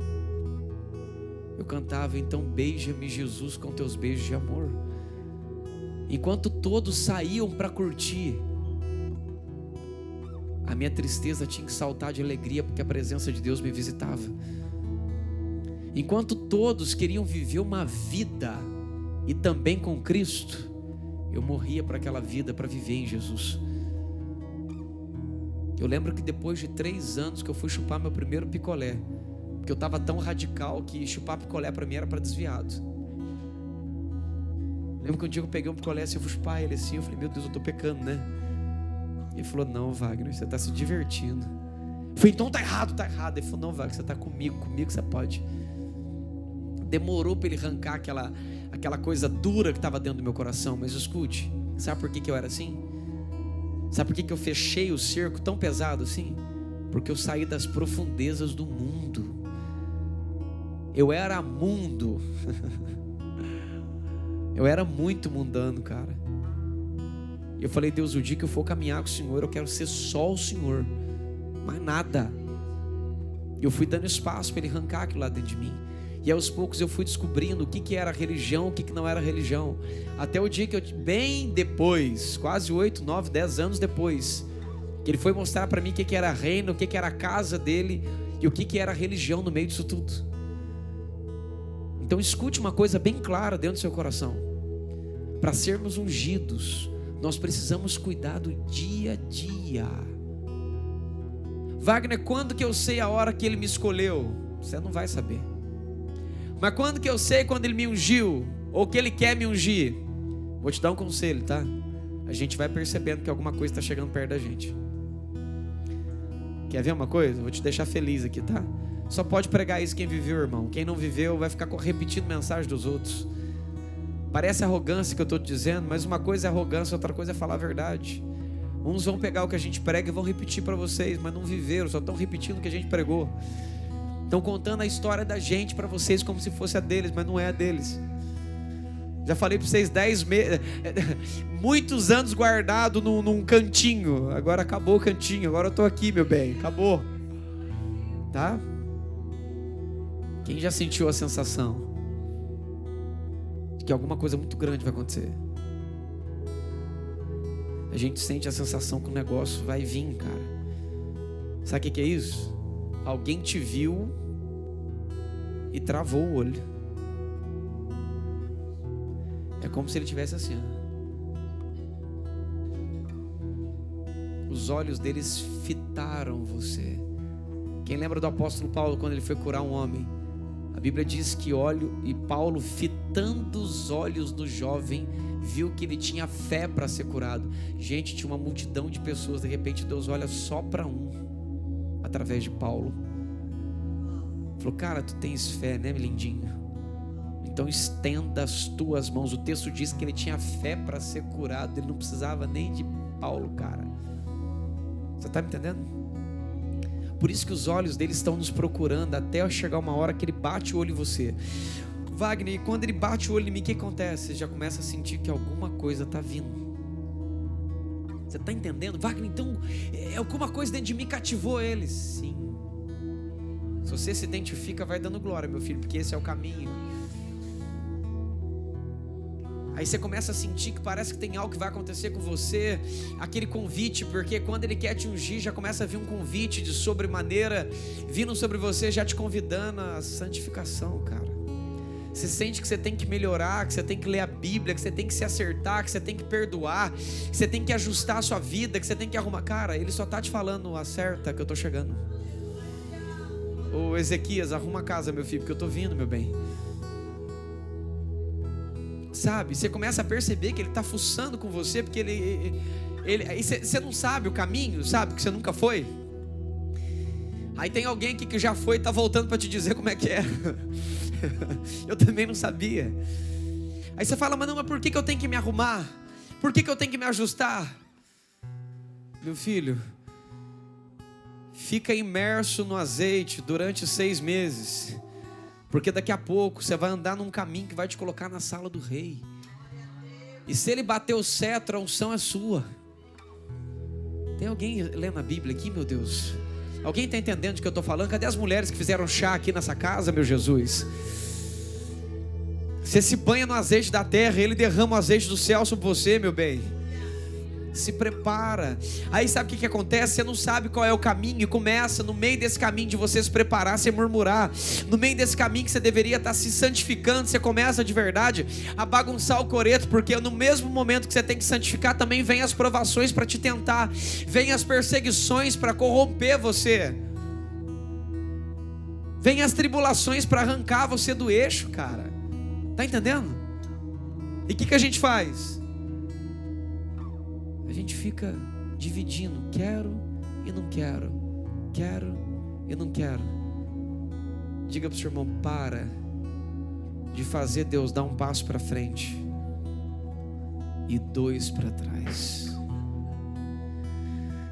eu cantava: então beija-me, Jesus, com teus beijos de amor. Enquanto todos saíam para curtir, a minha tristeza tinha que saltar de alegria, porque a presença de Deus me visitava. Enquanto todos queriam viver uma vida e também com Cristo, eu morria para aquela vida, para viver em Jesus. Eu lembro que depois de 3 anos que eu fui chupar meu primeiro picolé, porque eu estava tão radical que chupar picolé para mim era para desviado. Lembro que um dia eu peguei um picolé assim, eu fui chupar ele assim, eu falei: meu Deus, eu estou pecando, né? Ele falou: não, Wagner, você está se divertindo. Eu falei: então tá errado. Ele falou: não, Wagner, você está comigo você pode. Demorou para ele arrancar aquela coisa dura que estava dentro do meu coração. Mas escute, sabe por que eu era assim? Sabe por que eu fechei o cerco tão pesado assim? Porque eu saí das profundezas do mundo. Eu era mundo. Eu era muito mundano, cara. Eu falei: Deus, o dia que eu for caminhar com o Senhor, eu quero ser só o Senhor, mais nada. Eu fui dando espaço para Ele arrancar aquilo lá dentro de mim. E aos poucos eu fui descobrindo o que era religião, o que não era religião. Até o dia que bem depois, quase 8, 9, 10 anos depois, Que Ele foi mostrar para mim o que era reino, o que era a casa dele e o que era a religião no meio disso tudo. Então escute uma coisa bem clara dentro do seu coração. Para sermos ungidos, nós precisamos cuidar do dia a dia. Wagner, quando que eu sei a hora que Ele me escolheu? Você não vai saber. Mas quando que eu sei quando Ele me ungiu? Ou que Ele quer me ungir? Vou te dar um conselho, tá? A gente vai percebendo que alguma coisa está chegando perto da gente. Quer ver uma coisa? Vou te deixar feliz aqui, tá? Só pode pregar isso quem viveu, irmão. Quem não viveu vai ficar repetindo mensagem dos outros. Parece arrogância que eu estou te dizendo, mas uma coisa é arrogância, outra coisa é falar a verdade. Uns vão pegar o que a gente prega e vão repetir para vocês, mas não viveram, só estão repetindo o que a gente pregou. Estão contando a história da gente para vocês como se fosse a deles, mas não é a deles. Já falei para vocês 10 meses, muitos anos guardado num cantinho. Agora acabou o cantinho, agora eu estou aqui, meu bem, acabou. Tá? Quem já sentiu a sensação de que alguma coisa muito grande vai acontecer? A gente sente a sensação que o negócio vai vir, cara. Sabe o que é isso? Alguém te viu e travou o olho. É como se ele tivesse assim, os olhos deles fitaram você. Quem lembra do apóstolo Paulo quando ele foi curar um homem? A Bíblia diz que Paulo, fitando os olhos do jovem, viu que ele tinha fé para ser curado. Gente, tinha uma multidão de pessoas. De repente Deus olha só para um, através de Paulo. Falou, cara, tu tens fé, né, lindinho? Então estenda as tuas mãos. O texto diz que ele tinha fé para ser curado. Ele não precisava nem de Paulo, cara. Você está me entendendo? Por isso que os olhos dele estão nos procurando até chegar uma hora que ele bate o olho em você. Wagner, quando ele bate o olho em mim, o que acontece? Você já começa a sentir que alguma coisa está vindo. Você está entendendo? Wagner, então alguma coisa dentro de mim cativou ele. Sim. Se você se identifica, vai dando glória, meu filho, porque esse é o caminho. Aí você começa a sentir que parece que tem algo que vai acontecer com você, aquele convite, porque quando Ele quer te ungir, já começa a vir um convite de sobremaneira, vindo sobre você, já te convidando à santificação, cara. Você sente que você tem que melhorar, que você tem que ler a Bíblia, que você tem que se acertar, que você tem que perdoar, que você tem que ajustar a sua vida, que você tem que arrumar. Cara, Ele só está te falando, acerta que eu estou chegando. Ô Ezequias, arruma a casa, meu filho, porque eu estou vindo, meu bem. Sabe, você começa a perceber que Ele está fuçando com você, porque aí você não sabe o caminho, sabe, que você nunca foi. Aí tem alguém aqui que já foi e está voltando para te dizer como é que é. Eu também não sabia. Aí você fala, mas por que eu tenho que me arrumar? Por que eu tenho que me ajustar? Meu filho, fica imerso no azeite durante 6 meses. Porque daqui a pouco você vai andar num caminho que vai te colocar na sala do rei. E se ele bater o cetro, a unção é sua. Tem alguém lendo a Bíblia aqui, meu Deus? Alguém está entendendo do que eu estou falando? Cadê as mulheres que fizeram chá aqui nessa casa, meu Jesus? Você se banha no azeite da terra, Ele derrama o azeite do céu sobre você, meu bem. Se prepara. Aí sabe o que acontece? Você não sabe qual é o caminho e começa no meio desse caminho de você se preparar, você murmurar. No meio desse caminho que você deveria estar se santificando, você começa de verdade a bagunçar o coreto, porque no mesmo momento que você tem que santificar, também vem as provações para te tentar, vem as perseguições para corromper você, vem as tribulações para arrancar você do eixo, cara. Tá entendendo? E o que a gente faz? A gente fica dividindo, quero e não quero, quero e não quero. Diga para o seu irmão, para de fazer Deus dar um passo para frente e 2 para trás.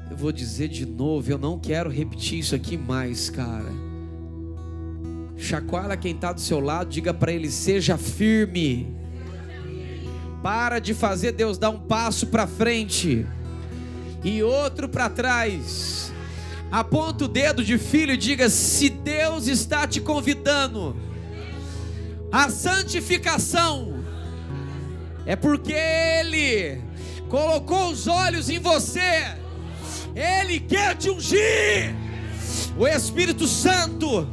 Eu vou dizer de novo, eu não quero repetir isso aqui mais, cara. Chacoalha quem está do seu lado, diga para ele, seja firme. Para de fazer Deus dar um passo para frente e outro para trás. Aponta o dedo de filho e diga, se Deus está te convidando à santificação, é porque Ele colocou os olhos em você Ele quer te ungir. O Espírito Santo,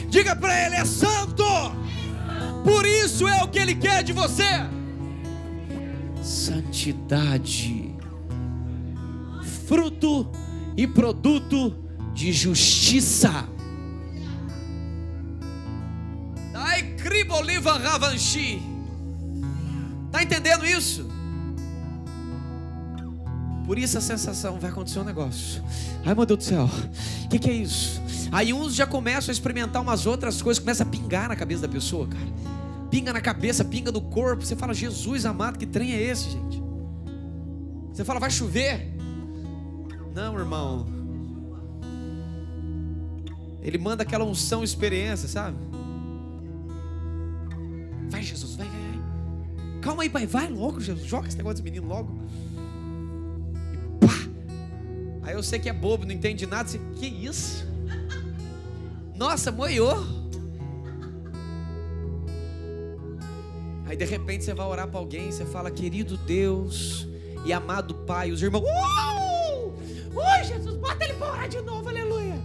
diga para ele, é santo. Por isso é o que ele quer de você. Santidade, fruto e produto de justiça. Está entendendo isso? Por isso a sensação, vai acontecer um negócio. Ai, meu Deus do céu, o que é isso? Aí uns já começam a experimentar umas outras coisas, começa a pingar na cabeça da pessoa, cara. Pinga na cabeça, pinga no corpo. Você fala, Jesus amado, que trem é esse, gente? Você fala, vai chover? Não, irmão. Ele manda aquela unção, experiência, sabe? Vai, Jesus, vai. Calma aí, pai, vai logo, Jesus. Joga esse negócio desse menino logo. E pá! Aí eu sei que é bobo, não entende nada. Você, que isso? Nossa, moiou. Aí de repente você vai orar para alguém, você fala, querido Deus e amado Pai, os irmãos, ui, Jesus, bota ele para orar de novo, aleluia.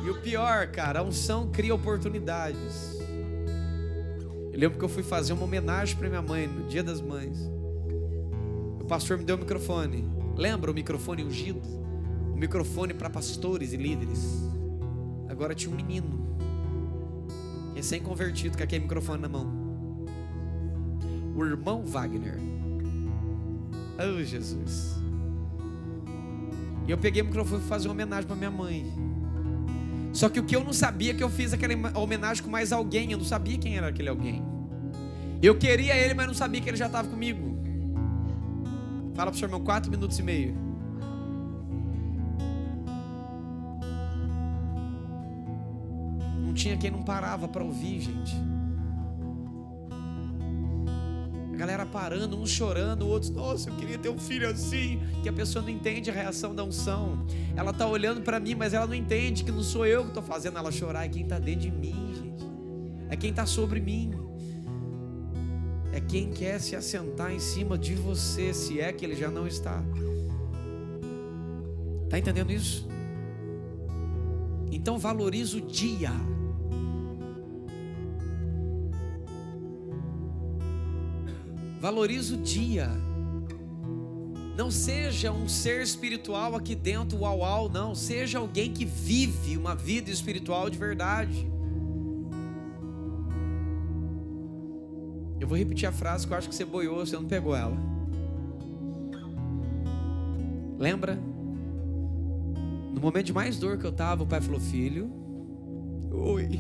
E o pior, cara, a unção cria oportunidades. Eu lembro que eu fui fazer uma homenagem para minha mãe no Dia das Mães. O pastor me deu o microfone. Lembra o microfone ungido? O microfone para pastores e líderes. Agora tinha um menino recém-convertido com aquele microfone na mão. O irmão Wagner. Oh, Jesus. E eu peguei o microfone e fui fazer uma homenagem para minha mãe. Só que o que eu não sabia, que eu fiz aquela homenagem com mais alguém. Eu não sabia quem era aquele alguém. Eu queria ele, mas não sabia que ele já estava comigo. Fala para o seu irmão, 4 minutos e meio. Não tinha quem não parava para ouvir, gente. A galera parando, uns chorando, outros, nossa, eu queria ter um filho assim. Que a pessoa não entende a reação da unção. Ela está olhando para mim, mas ela não entende que não sou eu que estou fazendo ela chorar. É quem está dentro de mim, gente. É quem está sobre mim. É quem quer se assentar em cima de você, se é que ele já não está. Está entendendo isso? Então valorize o dia. Valorize o dia. Não seja um ser espiritual aqui dentro, uau, não. Seja alguém que vive uma vida espiritual de verdade. Eu vou repetir a frase que eu acho que você boiou, você não pegou ela. Lembra? No momento de mais dor que eu estava, o pai falou, filho, oi.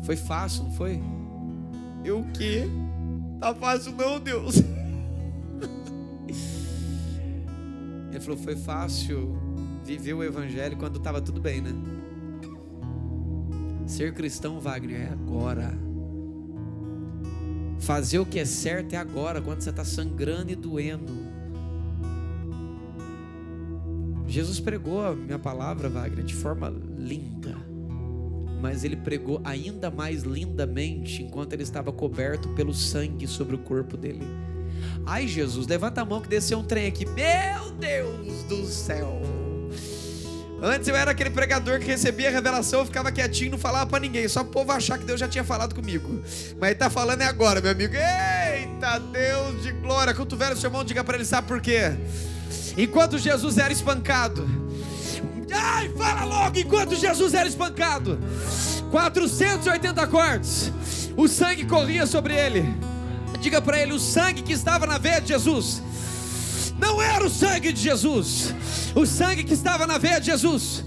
Foi fácil, não foi? Eu o quê? Tá fácil não, Deus. Ele falou, foi fácil viver o evangelho quando estava tudo bem, né? Ser cristão, Wagner, é agora. Fazer o que é certo é agora, quando você está sangrando e doendo. Jesus pregou a minha palavra, Wagner, de forma linda. Mas ele pregou ainda mais lindamente enquanto ele estava coberto pelo sangue sobre o corpo dele. Ai, Jesus, levanta a mão que desceu um trem aqui. Meu Deus do céu. Antes eu era aquele pregador que recebia a revelação, eu ficava quietinho, não falava para ninguém, só o povo achar que Deus já tinha falado comigo. Mas ele está falando é agora, meu amigo. Eita, Deus de glória. Quando tu velho, seu irmão, diga para ele, sabe por quê? Enquanto Jesus era espancado, ai, fala logo, enquanto Jesus era espancado, 480 cortes, o sangue corria sobre ele. Diga para ele, o sangue que estava na veia de Jesus não era o sangue de Jesus. O sangue que estava na veia de Jesus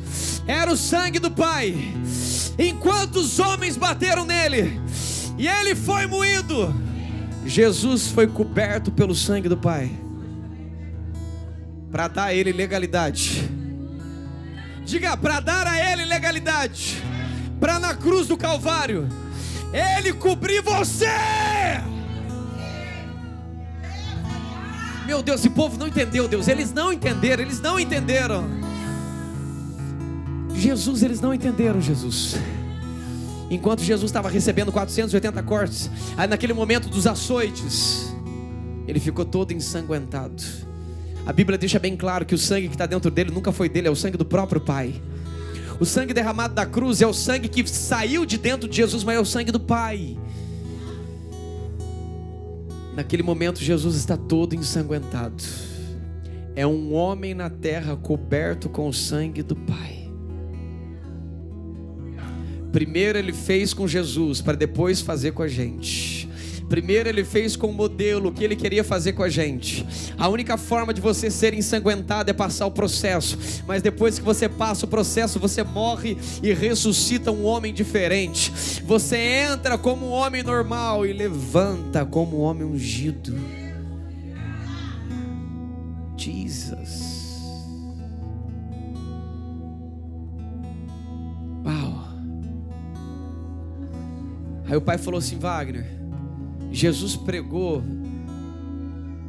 era o sangue do Pai. Enquanto os homens bateram nele e ele foi moído, Jesus foi coberto pelo sangue do Pai, para dar a ele legalidade. Diga, para dar a ele legalidade, para na cruz do Calvário ele cobrir você. Meu Deus, esse povo não entendeu, Deus. Eles não entenderam. Jesus, eles não entenderam Jesus. Enquanto Jesus estava recebendo 480 cortes, aí naquele momento dos açoites, Ele ficou todo ensanguentado. A Bíblia deixa bem claro que o sangue que está dentro dele nunca foi dele, é o sangue do próprio Pai. O sangue derramado da cruz é o sangue que saiu de dentro de Jesus, mas é o sangue do Pai. Naquele momento Jesus está todo ensanguentado. É um homem na terra coberto com o sangue do Pai. Primeiro ele fez com Jesus, para depois fazer com a gente. Primeiro ele fez com o modelo que ele queria fazer com a gente. A única forma de você ser ensanguentado é passar o processo. Mas depois que você passa o processo, você morre e ressuscita um homem diferente. Você entra como um homem normal e levanta como um homem ungido. Jesus. Uau. Aí o pai falou assim: Wagner, Jesus pregou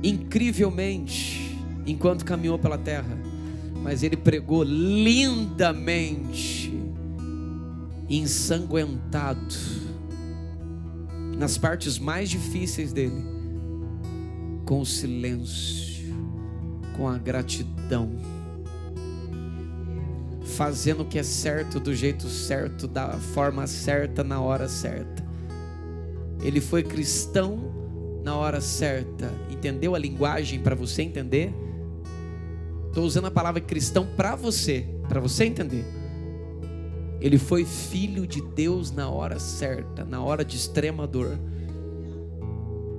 incrivelmente enquanto caminhou pela terra, mas ele pregou lindamente, ensanguentado, nas partes mais difíceis dele, com o silêncio, com a gratidão, fazendo o que é certo do jeito certo, da forma certa, na hora certa. Ele foi cristão na hora certa. Entendeu a linguagem para você entender? Estou usando a palavra cristão para você entender. Ele foi filho de Deus na hora certa, na hora de extrema dor.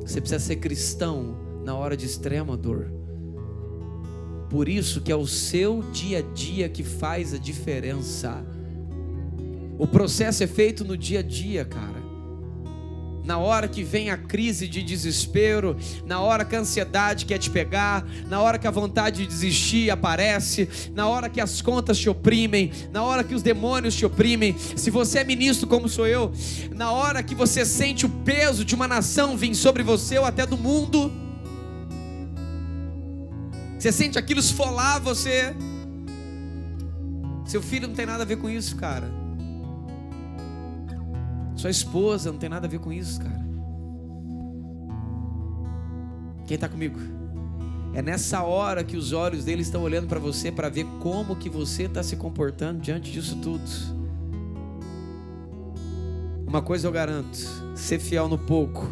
Você precisa ser cristão na hora de extrema dor. Por isso que é o seu dia a dia que faz a diferença. O processo é feito no dia a dia, cara. Na hora que vem a crise de desespero, na hora que a ansiedade quer te pegar, na hora que a vontade de desistir aparece, na hora que as contas te oprimem, na hora que os demônios te oprimem, se você é ministro como sou eu, na hora que você sente o peso de uma nação vir sobre você ou até do mundo, você sente aquilo esfolar você. Seu filho não tem nada a ver com isso, cara. Sua esposa não tem nada a ver com isso, cara. Quem está comigo? É nessa hora que os olhos dele estão olhando para você, para ver como que você está se comportando diante disso tudo. Uma coisa eu garanto: ser fiel no pouco,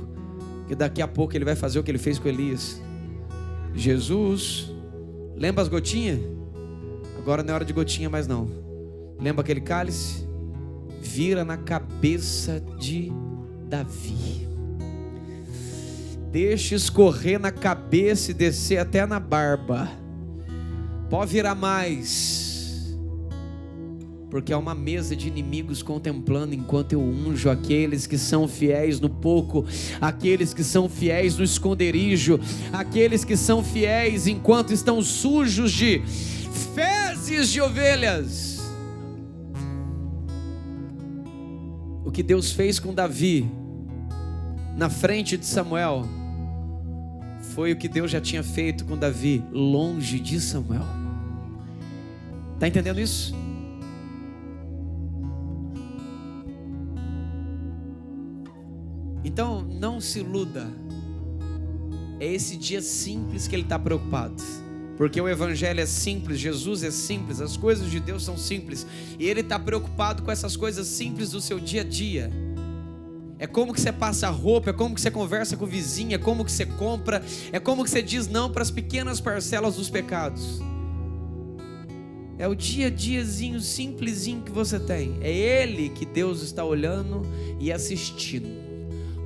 que daqui a pouco ele vai fazer o que ele fez com Elias. Jesus, lembra as gotinhas? Agora não é hora de gotinha mais não. Lembra aquele cálice? Vira na cabeça de Davi. Deixa escorrer na cabeça e descer até na barba. Pode virar mais, porque há uma mesa de inimigos contemplando enquanto eu unjo aqueles que são fiéis no pouco, aqueles que são fiéis no esconderijo, aqueles que são fiéis enquanto estão sujos de fezes de ovelhas. O que Deus fez com Davi na frente de Samuel foi o que Deus já tinha feito com Davi longe de Samuel. Está entendendo isso? Então não se iluda. É esse dia simples que ele está preocupado. Porque o evangelho é simples, Jesus é simples, as coisas de Deus são simples. E ele está preocupado com essas coisas simples do seu dia a dia. É como que você passa a roupa, é como que você conversa com o vizinho, é como que você compra, é como que você diz não para as pequenas parcelas dos pecados. É o dia a diazinho simplesinho que você tem. É ele que Deus está olhando e assistindo.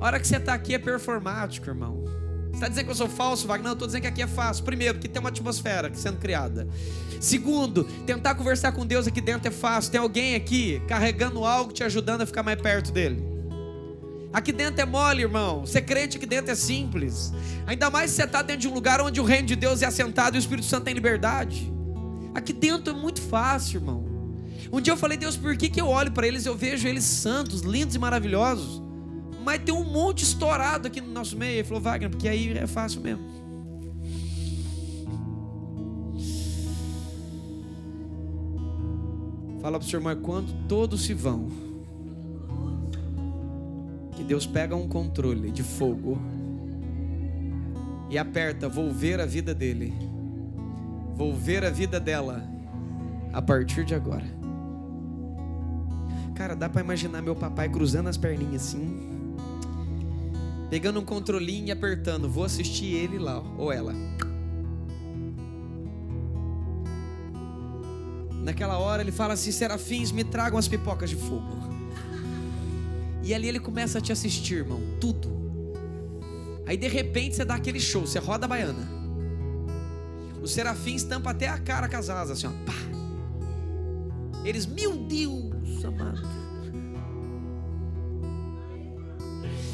A hora que você está aqui é performático, irmão. Você está dizendo que eu sou falso, Wagner? Não, eu estou dizendo que aqui é fácil. Primeiro, que tem uma atmosfera sendo criada. Segundo, tentar conversar com Deus aqui dentro é fácil. Tem alguém aqui carregando algo, te ajudando a ficar mais perto dele. Aqui dentro é mole, irmão. Ser crente aqui dentro é simples. Ainda mais se você está dentro de um lugar onde o reino de Deus é assentado e o Espírito Santo tem liberdade. Aqui dentro é muito fácil, irmão. Um dia eu falei: Deus, por que eu olho para eles e eu vejo eles santos, lindos e maravilhosos, mas tem um monte estourado aqui no nosso meio? Ele falou: Wagner, porque aí é fácil mesmo. Fala para o seu irmão: quando todos se vão, que Deus pega um controle de fogo e aperta: vou ver a vida dele, vou ver a vida dela a partir de agora. Cara, dá pra imaginar meu papai cruzando as perninhas assim, pegando um controlinho e apertando: vou assistir ele lá, ou ela. Naquela hora ele fala assim: serafins, me tragam as pipocas de fogo. E ali ele começa a te assistir, irmão, tudo. Aí de repente você dá aquele show, você roda a baiana. Os serafins tampam até a cara com as asas, assim, ó, pá. Eles, meu Deus amado,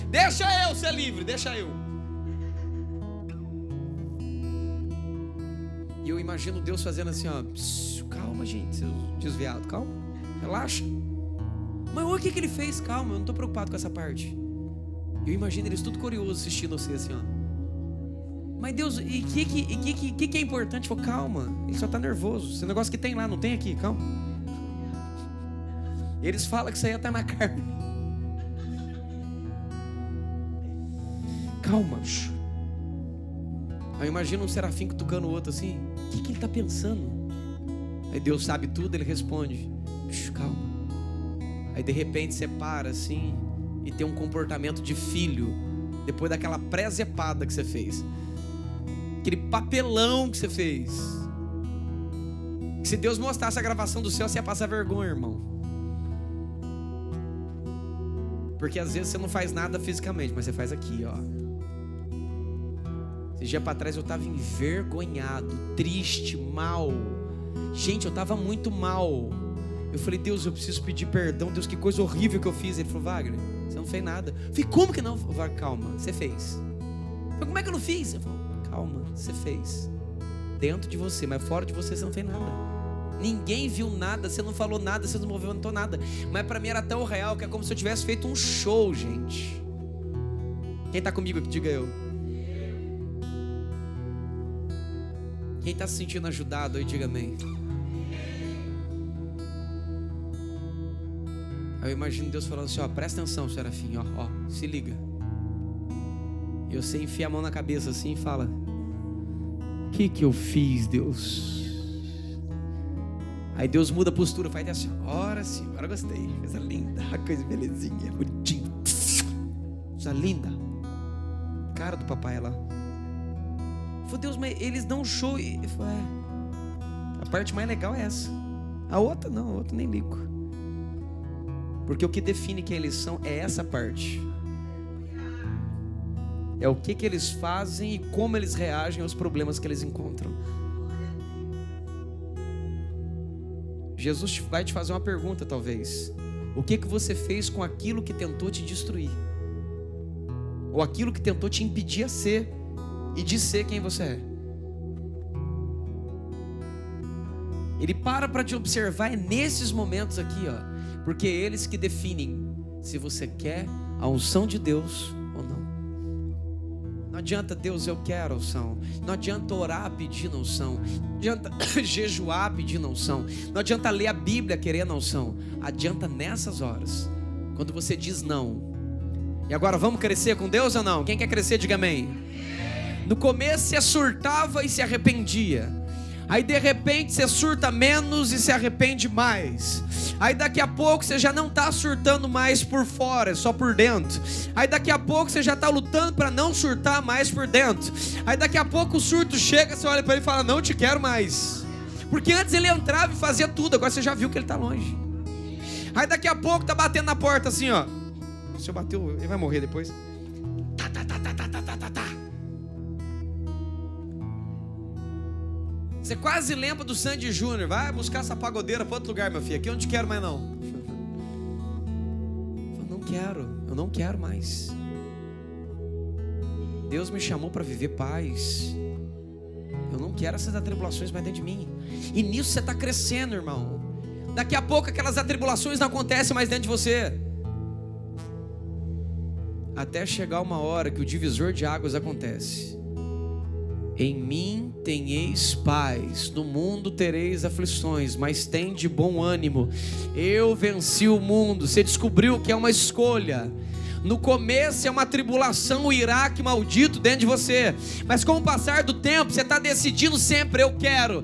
deixa eu ser livre, deixa eu. E eu imagino Deus fazendo assim, ó, calma gente, seus desviados, calma, relaxa. Mas o que ele fez? Calma, eu não estou preocupado com essa parte. Eu imagino eles tudo curiosos assistindo você assim, ó. Mas Deus, e que é importante? Falei, calma, ele só está nervoso. Esse negócio que tem lá, não tem aqui, calma. Eles falam que isso aí está na carne. Calma. Aí eu imagino um serafim cutucando o outro assim. O que ele está pensando? Aí Deus sabe tudo, ele responde: calma. Aí de repente você para assim e tem um comportamento de filho, depois daquela presepada que você fez, aquele papelão que você fez, que se Deus mostrasse a gravação do céu, você ia passar vergonha, irmão. Porque às vezes você não faz nada fisicamente, mas você faz aqui, ó. Esse dia para trás eu estava envergonhado, triste, mal. Gente, eu estava muito mal. Eu falei: Deus, eu preciso pedir perdão. Deus, que coisa horrível que eu fiz. Ele falou: Wagner, você não fez nada. Eu falei: como que não? Wagner, calma, você fez. Eu falei: como é que eu não fiz? Eu falei: calma, você fez. Dentro de você, mas fora de você não fez nada. Ninguém viu nada, você não falou nada, você não movimentou nada. Mas para mim era tão real que é como se eu tivesse feito um show, gente. Quem está comigo aqui, diga eu. Quem está se sentindo ajudado aí, diga amém. Eu imagino Deus falando assim, ó, presta atenção, serafim, ó, se liga. E você enfia a mão na cabeça assim e fala: o que eu fiz, Deus? Aí Deus muda a postura, faz assim, ora sim, agora gostei, coisa linda, coisa belezinha, bonitinha, coisa linda. Cara do papai lá. Falei: Deus, mas eles dão um show. E eu falei: a parte mais legal é essa. A outra não, a outra nem ligo. Porque o que define quem eles são é essa parte. É o que eles fazem e como eles reagem aos problemas que eles encontram. Jesus vai te fazer uma pergunta talvez. O que você fez com aquilo que tentou te destruir? Ou aquilo que tentou te impedir a ser e de ser quem você é? Ele para te observar nesses momentos aqui, ó. Porque é eles que definem se você quer a unção de Deus ou não. Não adianta Deus, eu quero a unção. Não adianta orar pedindo unção. Não adianta jejuar pedindo unção. Não adianta ler a Bíblia querendo a unção. Adianta nessas horas, quando você diz não. E agora vamos crescer com Deus ou não? Quem quer crescer, diga amém. No começo você surtava e se arrependia. Aí de repente você surta menos e se arrepende mais. Aí daqui a pouco você já não está surtando mais por fora, só por dentro. Aí daqui a pouco você já está lutando para não surtar mais por dentro. Aí daqui a pouco o surto chega, você olha para ele e fala: não te quero mais. Porque antes ele entrava e fazia tudo, agora você já viu que ele está longe. Aí daqui a pouco está batendo na porta assim, ó. Se eu bater, ele vai morrer depois. Você quase lembra do Sandy Júnior. Vai buscar essa pagodeira para outro lugar, meu filho. Aqui eu não te quero mais não. Eu não quero mais. Deus me chamou para viver paz. Eu não quero essas atribulações mais dentro de mim. E nisso você está crescendo, irmão. Daqui a pouco aquelas atribulações não acontecem mais dentro de você. Até chegar uma hora que o divisor de águas acontece. Em mim tenheis paz, no mundo tereis aflições, mas tem de bom ânimo, eu venci o mundo. Você descobriu que é uma escolha. No começo é uma tribulação, o Iraque maldito dentro de você. Mas com o passar do tempo, você está decidindo sempre: eu quero.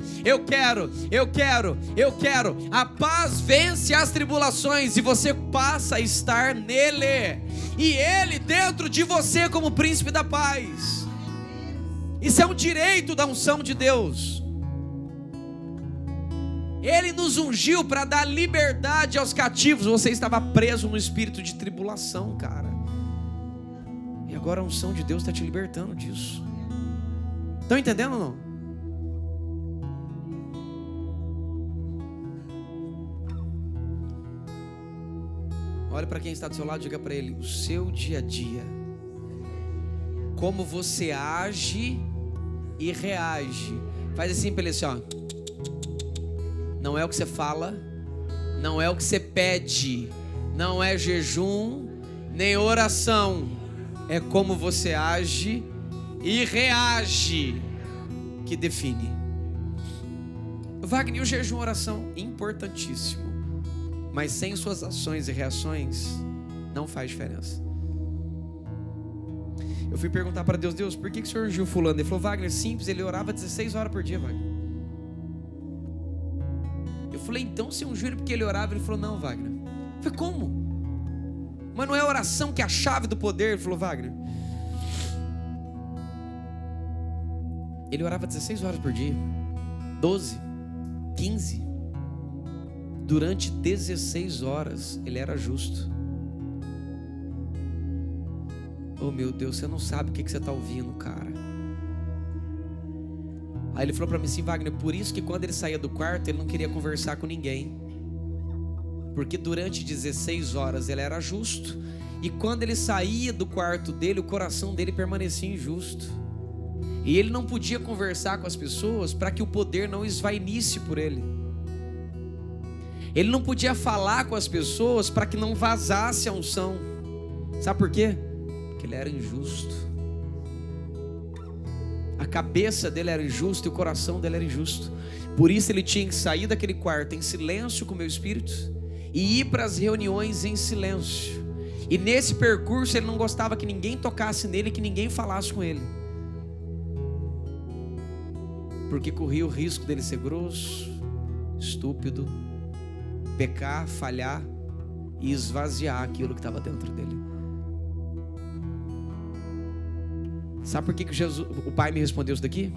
A paz vence as tribulações e você passa a estar nele. E ele dentro de você como príncipe da paz. Isso é um direito da unção de Deus. Ele nos ungiu para dar liberdade aos cativos. Você estava preso no espírito de tribulação, cara. E agora a unção de Deus está te libertando disso. Estão entendendo ou não? Olha para quem está do seu lado e diga para ele: o seu dia a dia, como você age e reage. Faz assim para ele assim, ó. Não é o que você fala, não é o que você pede, não é jejum, nem oração. É como você age e reage que define. Wagner, o jejum e oração, importantíssimo. Mas sem suas ações e reações, não faz diferença. Eu fui perguntar para Deus: Deus, por que o Senhor ungiu fulano? Ele falou: Wagner, simples, ele orava 16 horas por dia, Wagner. Eu falei: então você ungiu ele porque ele orava? Ele falou: não, Wagner. Eu falei: como? Mas não é a oração que é a chave do poder? Ele falou: Wagner, ele orava 16 horas por dia, 12, 15. Durante 16 horas ele era justo. Oh meu Deus, você não sabe o que você está ouvindo, cara. Aí ele falou para mim assim: Wagner, por isso que quando ele saía do quarto ele não queria conversar com ninguém, porque durante 16 horas ele era justo, e quando ele saía do quarto dele, o coração dele permanecia injusto, e ele não podia conversar com as pessoas para que o poder não esvaísse por ele. Ele não podia falar com as pessoas para que não vazasse a unção. Sabe por quê? Porque ele era injusto. A cabeça dele era injusta e o coração dele era injusto. Por isso ele tinha que sair daquele quarto em silêncio com o meu espírito e ir para as reuniões em silêncio. E nesse percurso ele não gostava que ninguém tocasse nele, que ninguém falasse com ele, porque corria o risco dele ser grosso, estúpido, pecar, falhar e esvaziar aquilo que estava dentro dele. Sabe por que o Pai me respondeu isso daqui?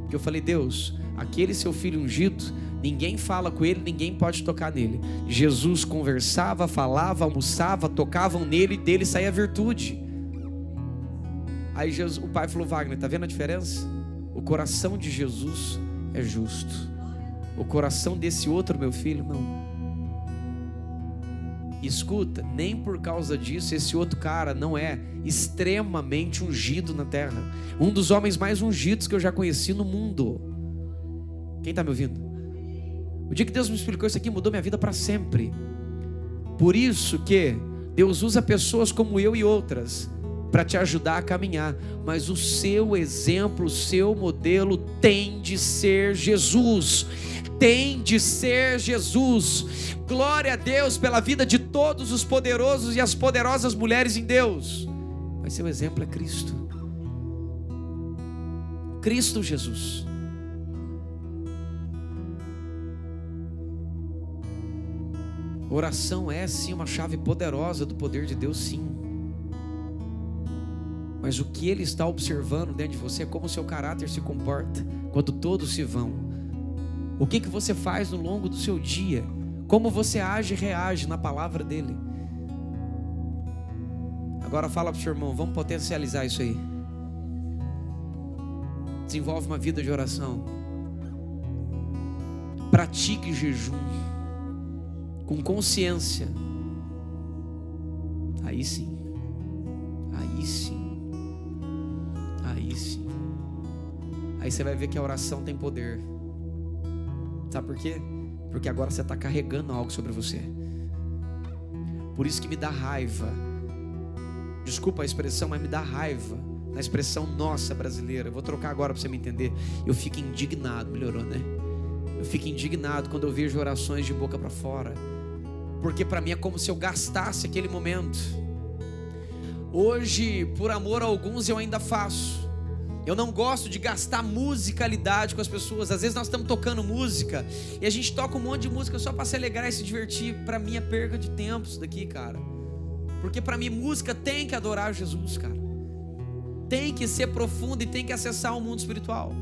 Porque eu falei: Deus, aquele seu filho ungido, ninguém fala com ele, ninguém pode tocar nele. Jesus conversava, falava, almoçava, tocavam nele, e dele saía a virtude. Aí o Pai falou: Wagner, tá vendo a diferença? O coração de Jesus é justo. O coração desse outro meu filho, não. Escuta, nem por causa disso esse outro cara não é extremamente ungido na terra. Um dos homens mais ungidos que eu já conheci no mundo. Quem está me ouvindo? O dia que Deus me explicou isso aqui mudou minha vida para sempre. Por isso que Deus usa pessoas como eu e outras para te ajudar a caminhar, mas o seu exemplo, o seu modelo tem de ser Jesus. Tem de ser Jesus. Glória a Deus pela vida de todos os poderosos e as poderosas mulheres em Deus, mas seu exemplo é Cristo. Cristo Jesus. Oração é sim uma chave poderosa do poder de Deus, sim. Mas o que Ele está observando dentro de você é como o seu caráter se comporta quando todos se vão. O que você faz no longo do seu dia, como você age e reage na palavra dEle. Agora fala para o seu irmão: vamos potencializar isso aí. Desenvolve uma vida de oração. Pratique jejum com consciência. Aí sim. Aí sim. Aí sim. Aí você vai ver que a oração tem poder. Sabe por quê? Porque agora você está carregando algo sobre você. Por isso que me dá raiva. Desculpa a expressão, mas me dá raiva. Na expressão nossa brasileira. Eu vou trocar agora para você me entender. Eu fico indignado. Melhorou, né? Eu fico indignado quando eu vejo orações de boca para fora. Porque para mim é como se eu gastasse aquele momento. Hoje, por amor a alguns, eu ainda faço. Eu não gosto de gastar musicalidade com as pessoas. Às vezes nós estamos tocando música e a gente toca um monte de música só para se alegrar e se divertir. Para mim é perca de tempo isso daqui, cara. Porque para mim música tem que adorar Jesus, cara. Tem que ser profunda e tem que acessar o mundo espiritual.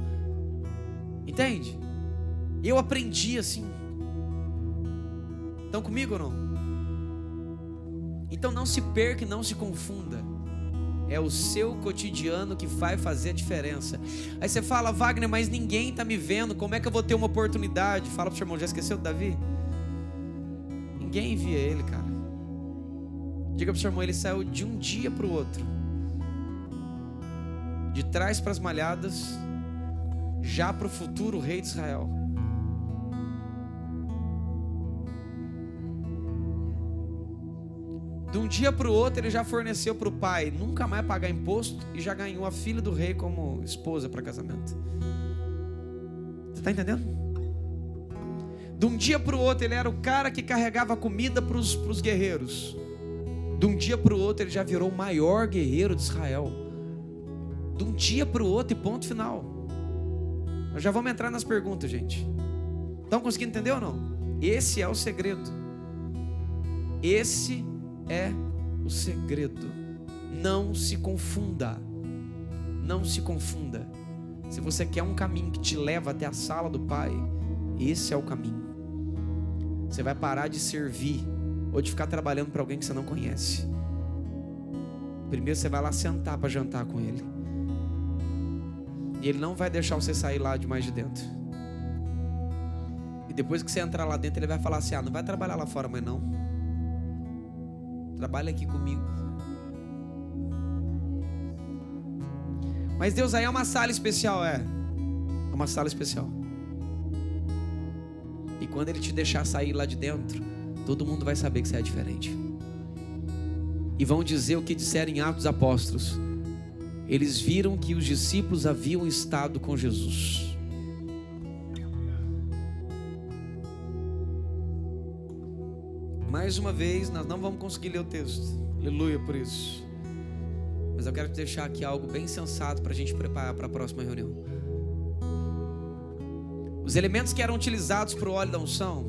Entende? Eu aprendi assim. Estão comigo ou não? Então não se perca e não se confunda. É o seu cotidiano que vai fazer a diferença. Aí você fala: Wagner, mas ninguém está me vendo, como é que eu vou ter uma oportunidade? Fala para o seu irmão: já esqueceu do Davi? Ninguém via ele, cara. Diga para o seu irmão: ele saiu de um dia para o outro, de trás para as malhadas, já para o futuro rei de Israel. De um dia para o outro ele já forneceu para o pai nunca mais pagar imposto e já ganhou a filha do rei como esposa para casamento. Você está entendendo? De um dia para o outro ele era o cara que carregava comida para os guerreiros. De um dia para o outro ele já virou o maior guerreiro de Israel. De um dia para o outro e ponto final. Nós já vamos entrar nas perguntas, gente. Estão conseguindo entender ou não? Esse é o segredo. Esse é o segredo. Não se confunda. Não se confunda. Se você quer um caminho que te leva até a sala do Pai, esse é o caminho. Você vai parar de servir ou de ficar trabalhando para alguém que você não conhece. Primeiro você vai lá sentar para jantar com ele. E ele não vai deixar você sair lá de mais de dentro. E depois que você entrar lá dentro, ele vai falar assim: não vai trabalhar lá fora, mas não. Trabalha aqui comigo. Mas Deus, aí é uma sala especial. É uma sala especial. E quando Ele te deixar sair lá de dentro, todo mundo vai saber que você é diferente. E vão dizer o que disseram em Atos dos Apóstolos. Eles viram que os discípulos haviam estado com Jesus. Mais uma vez, nós não vamos conseguir ler o texto. Aleluia por isso. Mas eu quero te deixar aqui algo bem sensato para a gente preparar para a próxima reunião. Os elementos que eram utilizados para o óleo da unção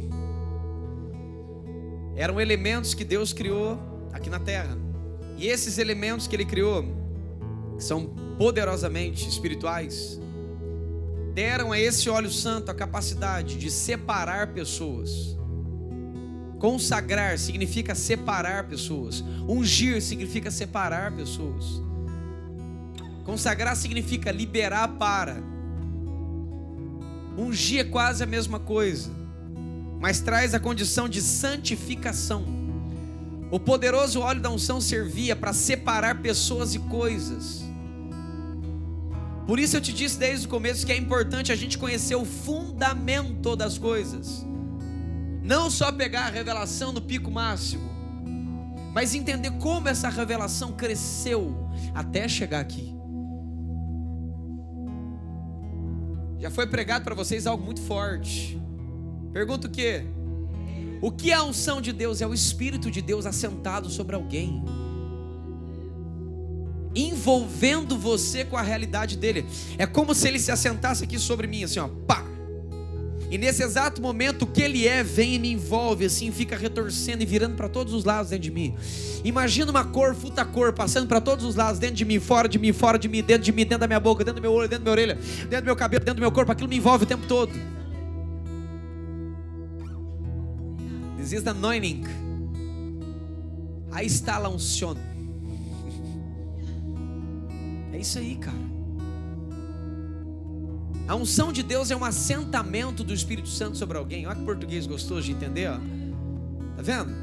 eram elementos que Deus criou aqui na terra. E esses elementos que Ele criou, que são poderosamente espirituais, deram a esse óleo santo a capacidade de separar pessoas. Consagrar significa separar pessoas. Ungir significa separar pessoas. Consagrar significa liberar para. Ungir é quase a mesma coisa, mas traz a condição de santificação. O poderoso óleo da unção servia para separar pessoas e coisas. Por isso eu te disse desde o começo que é importante a gente conhecer o fundamento das coisas. Não só pegar a revelação no pico máximo, mas entender como essa revelação cresceu até chegar aqui. Já foi pregado para vocês algo muito forte. Pergunta o quê? O que é a unção de Deus? É o Espírito de Deus assentado sobre alguém, envolvendo você com a realidade dele. É como se ele se assentasse aqui sobre mim, assim, ó, pá. E nesse exato momento o que ele é vem e me envolve assim, fica retorcendo e virando para todos os lados dentro de mim. Imagina uma cor, futa cor, passando para todos os lados, dentro de mim, fora de mim, fora de mim, dentro da minha boca, dentro do meu olho, dentro da minha orelha, dentro do meu cabelo, dentro do meu corpo. Aquilo me envolve o tempo todo. This is the anointing. Aí está a unção. É isso aí, cara. A unção de Deus é um assentamento do Espírito Santo sobre alguém. Olha que português gostoso de entender, ó. Tá vendo?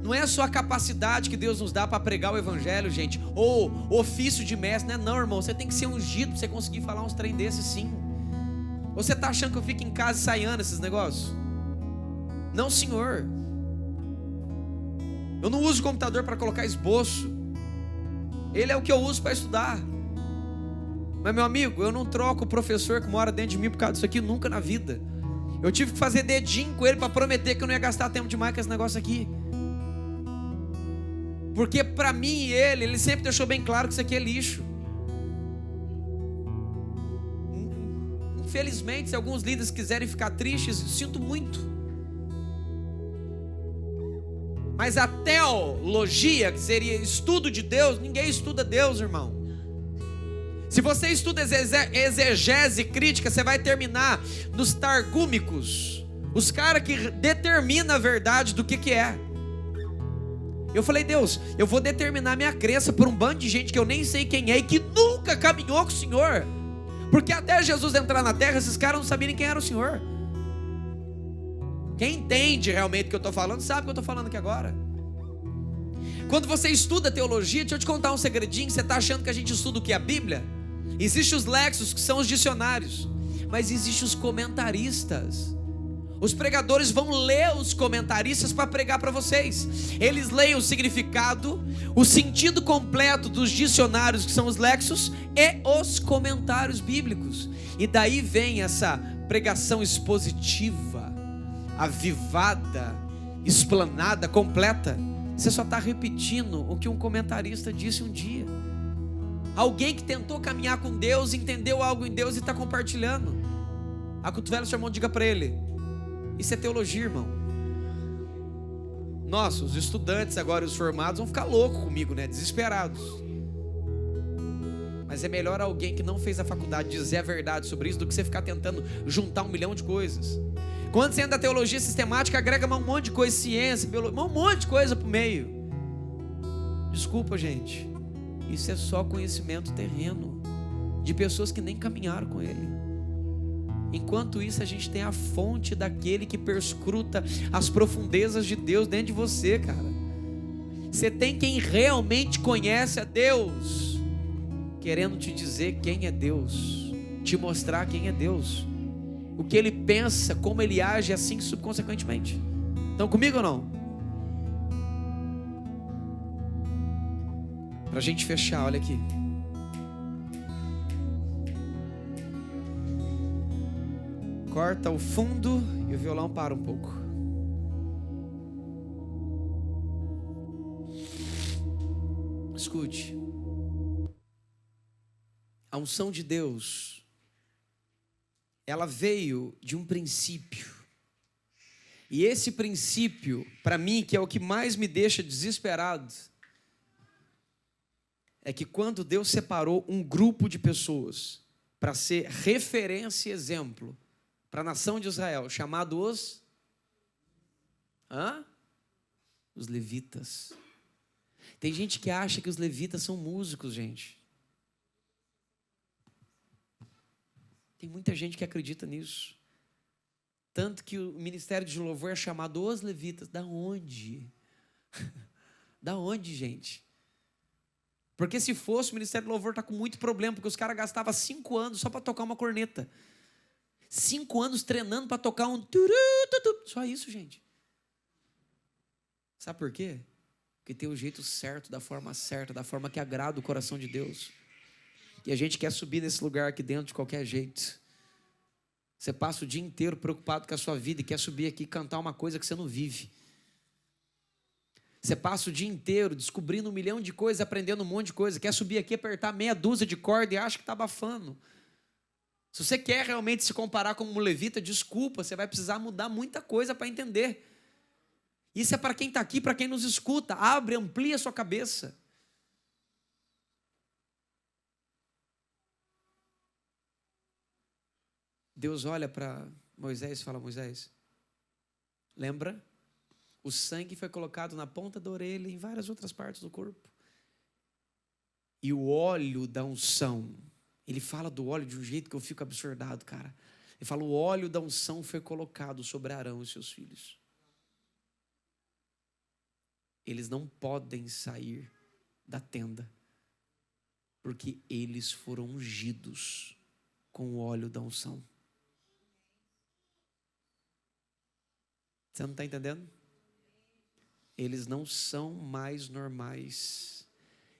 Não é só a capacidade que Deus nos dá para pregar o Evangelho, gente, ou ofício de mestre, né? Não, irmão, você tem que ser ungido para você conseguir falar uns trem desses, sim. Ou você tá achando que eu fico em casa ensaiando esses negócios? Não, senhor. Eu não uso o computador para colocar esboço. Ele é o que eu uso para estudar. Mas, meu amigo, eu não troco o professor que mora dentro de mim por causa disso aqui nunca na vida. Eu tive que fazer dedinho com ele para prometer que eu não ia gastar tempo demais com esse negócio aqui. Porque para mim e ele sempre deixou bem claro que isso aqui é lixo. Infelizmente, se alguns líderes quiserem ficar tristes, sinto muito. Mas a teologia, que seria estudo de Deus, ninguém estuda Deus, irmão. Se você estuda exegese crítica, você vai terminar nos targúmicos, os caras que determinam a verdade do que é. Eu falei, Deus, eu vou determinar minha crença por um bando de gente que eu nem sei quem é e que nunca caminhou com o Senhor. Porque até Jesus entrar na terra, esses caras não sabiam nem quem era o Senhor. Quem entende realmente o que eu estou falando, sabe o que eu estou falando aqui agora. Quando você estuda teologia, deixa eu te contar um segredinho. Você está achando que a gente estuda o que? A Bíblia? Existem os léxicos, que são os dicionários. Mas existem os comentaristas. Os pregadores vão ler os comentaristas para pregar para vocês. Eles leem o significado, o sentido completo dos dicionários, que são os léxicos, e os comentários bíblicos. E daí vem essa pregação expositiva, avivada, explanada, completa. Você só está repetindo o que um comentarista disse um dia. Alguém que tentou caminhar com Deus, entendeu algo em Deus e está compartilhando. A cotovela do seu irmão, diga para ele: isso é teologia, irmão. Nossa, os estudantes agora, os formados, vão ficar loucos comigo, né? Desesperados. Mas é melhor alguém que não fez a faculdade dizer a verdade sobre isso do que você ficar tentando juntar 1 milhão de coisas. Quando você entra na teologia sistemática, agrega um monte de coisa, ciência, biologia, um monte de coisa pro meio. Desculpa, gente. Isso é só conhecimento terreno de pessoas que nem caminharam com ele. Enquanto isso, a gente tem a fonte daquele que perscruta as profundezas de Deus dentro de você, cara. Você tem quem realmente conhece a Deus, querendo te dizer quem é Deus, te mostrar quem é Deus, o que ele pensa, como ele age, assim subconsequentemente. Estão comigo ou não? Para a gente fechar, olha aqui. Corta o fundo e o violão para um pouco. Escute. A unção de Deus, ela veio de um princípio. E esse princípio, para mim, que é o que mais me deixa desesperado, é que quando Deus separou um grupo de pessoas para ser referência e exemplo para a nação de Israel, chamado os levitas. Tem gente que acha que os levitas são músicos, gente. Tem muita gente que acredita nisso. Tanto que o ministério de louvor é chamado os levitas. Da onde? Da onde, gente? Porque se fosse, o ministério de louvor está com muito problema, porque os caras gastavam 5 anos só para tocar uma corneta. 5 anos treinando para tocar um só isso, gente. Sabe por quê? Porque tem o jeito certo, da forma que agrada o coração de Deus. E a gente quer subir nesse lugar aqui dentro de qualquer jeito. Você passa o dia inteiro preocupado com a sua vida e quer subir aqui e cantar uma coisa que você não vive. Você passa o dia inteiro descobrindo 1 milhão de coisas, aprendendo um monte de coisa. Quer subir aqui, apertar meia dúzia de corda e acha que está abafando. Se você quer realmente se comparar como um levita, desculpa, você vai precisar mudar muita coisa para entender. Isso é para quem está aqui, para quem nos escuta. Abre, amplia a sua cabeça. Deus olha para Moisés e fala: Moisés, lembra? O sangue foi colocado na ponta da orelha e em várias outras partes do corpo. E o óleo da unção, ele fala do óleo de um jeito que eu fico absurdado, cara. Ele fala: o óleo da unção foi colocado sobre Arão e seus filhos. Eles não podem sair da tenda, porque eles foram ungidos com o óleo da unção. Você não está entendendo? Eles não são mais normais.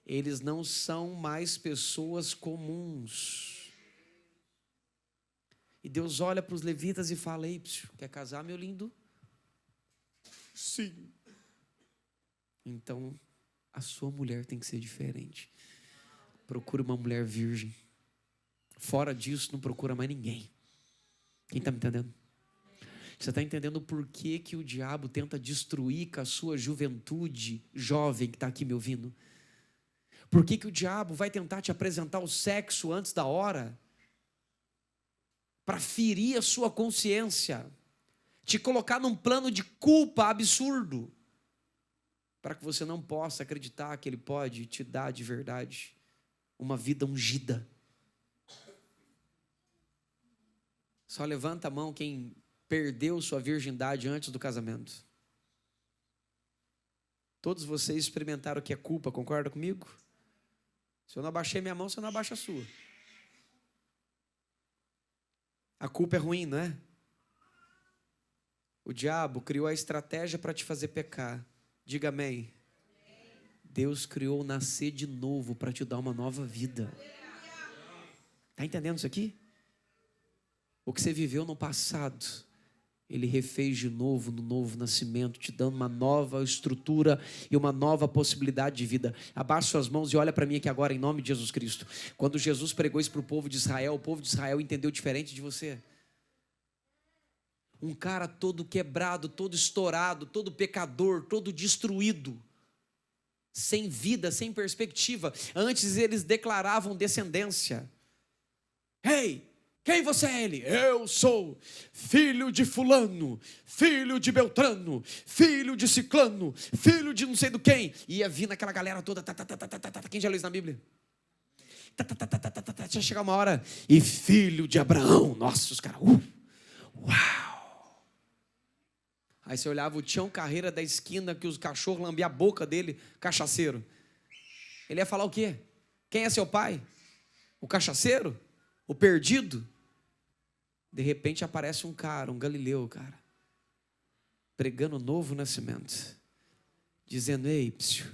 Eles não são mais pessoas comuns. E Deus olha para os levitas e fala: ei, quer casar, meu lindo? Sim. Então, A sua mulher tem que ser diferente. Procure uma mulher virgem. Fora disso, não procura mais ninguém. Quem está me entendendo? Você está entendendo por que que o diabo tenta destruir com a sua juventude jovem que está aqui me ouvindo? Por que que o diabo vai tentar te apresentar o sexo antes da hora? Para ferir a sua consciência. Te colocar num plano de culpa absurdo. Para que você não possa acreditar que ele pode te dar de verdade uma vida ungida. Só levanta a mão quem perdeu sua virgindade antes do casamento. Todos vocês experimentaram o que é culpa, concorda comigo? Se eu não abaixei minha mão, você não abaixa a sua. A culpa é ruim, não é? O diabo criou a estratégia para te fazer pecar. Diga amém. Deus criou nascer de novo para te dar uma nova vida. Está entendendo isso aqui? O que você viveu no passado, Ele refez de novo no novo nascimento, te dando uma nova estrutura e uma nova possibilidade de vida. Abaixa suas mãos e olha para mim aqui agora, em nome de Jesus Cristo. Quando Jesus pregou isso para o povo de Israel, o povo de Israel entendeu diferente de você. Um cara todo quebrado, todo estourado, todo pecador, todo destruído, sem vida, sem perspectiva. Antes eles declaravam descendência. Ei, quem você é? Ele? Eu sou filho de fulano, filho de Beltrano, filho de Ciclano, filho de não sei do quem. E ia vir naquela galera toda. Quem já leu isso na Bíblia? Tinha chegar uma hora. E filho de Abraão. Nossa, os caras. Uau! Aí você olhava o Tião Carreira da esquina, que os cachorros lambiam a boca dele, cachaceiro. Ele ia falar o quê? Quem é seu pai? O cachaceiro? O perdido? De repente aparece um cara, um galileu, cara, pregando o novo nascimento, dizendo: ei, psiu,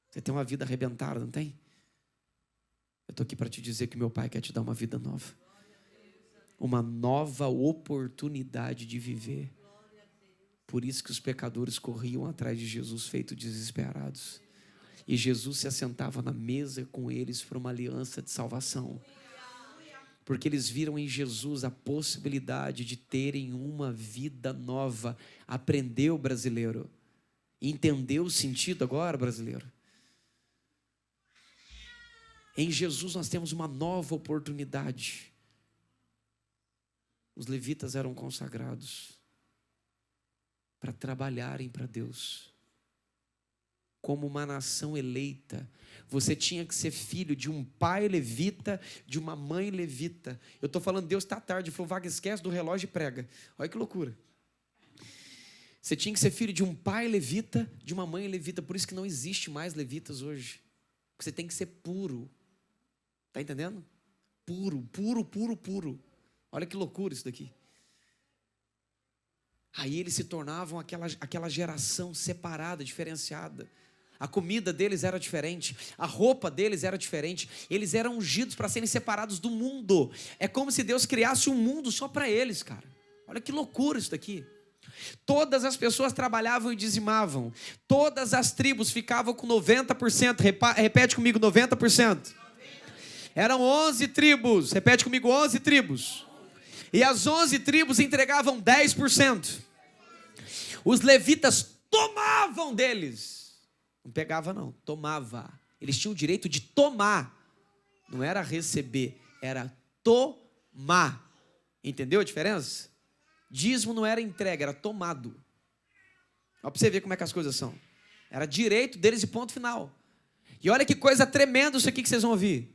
você tem uma vida arrebentada, não tem? Eu estou aqui para te dizer que meu pai quer te dar uma vida nova. Uma nova oportunidade de viver. Por isso que os pecadores corriam atrás de Jesus, feitos desesperados. E Jesus se assentava na mesa com eles para uma aliança de salvação. Porque eles viram em Jesus a possibilidade de terem uma vida nova. Aprendeu, brasileiro? Entendeu o sentido agora, brasileiro? Em Jesus nós temos uma nova oportunidade. Os levitas eram consagrados para trabalharem para Deus, como uma nação eleita. Você tinha que ser filho de um pai levita, de uma mãe levita. Eu estou falando, Deus está tarde. Ele falou: Vaga, esquece do relógio e prega. Olha que loucura. Você tinha que ser filho de um pai levita, de uma mãe levita. Por isso que não existe mais levitas hoje. Você tem que ser puro. Está entendendo? Puro, puro, puro, puro. Olha que loucura isso daqui. Aí eles se tornavam aquela geração separada, diferenciada. A comida deles era diferente, a roupa deles era diferente. Eles eram ungidos para serem separados do mundo. É como se Deus criasse um mundo só para eles, cara. Olha que loucura isso daqui. Todas as pessoas trabalhavam e dizimavam. Todas as tribos ficavam com 90%. Repete comigo, 90%. Eram 11 tribos. Repete comigo, 11 tribos. E as 11 tribos entregavam 10%. Os levitas tomavam deles. Não pegava não, tomava. Eles tinham o direito de tomar. Não era receber, era tomar. Entendeu a diferença? Dízimo não era entrega, era tomado. Olha para você ver como é que as coisas são. Era direito deles e ponto final. E olha que coisa tremenda isso aqui que vocês vão ouvir.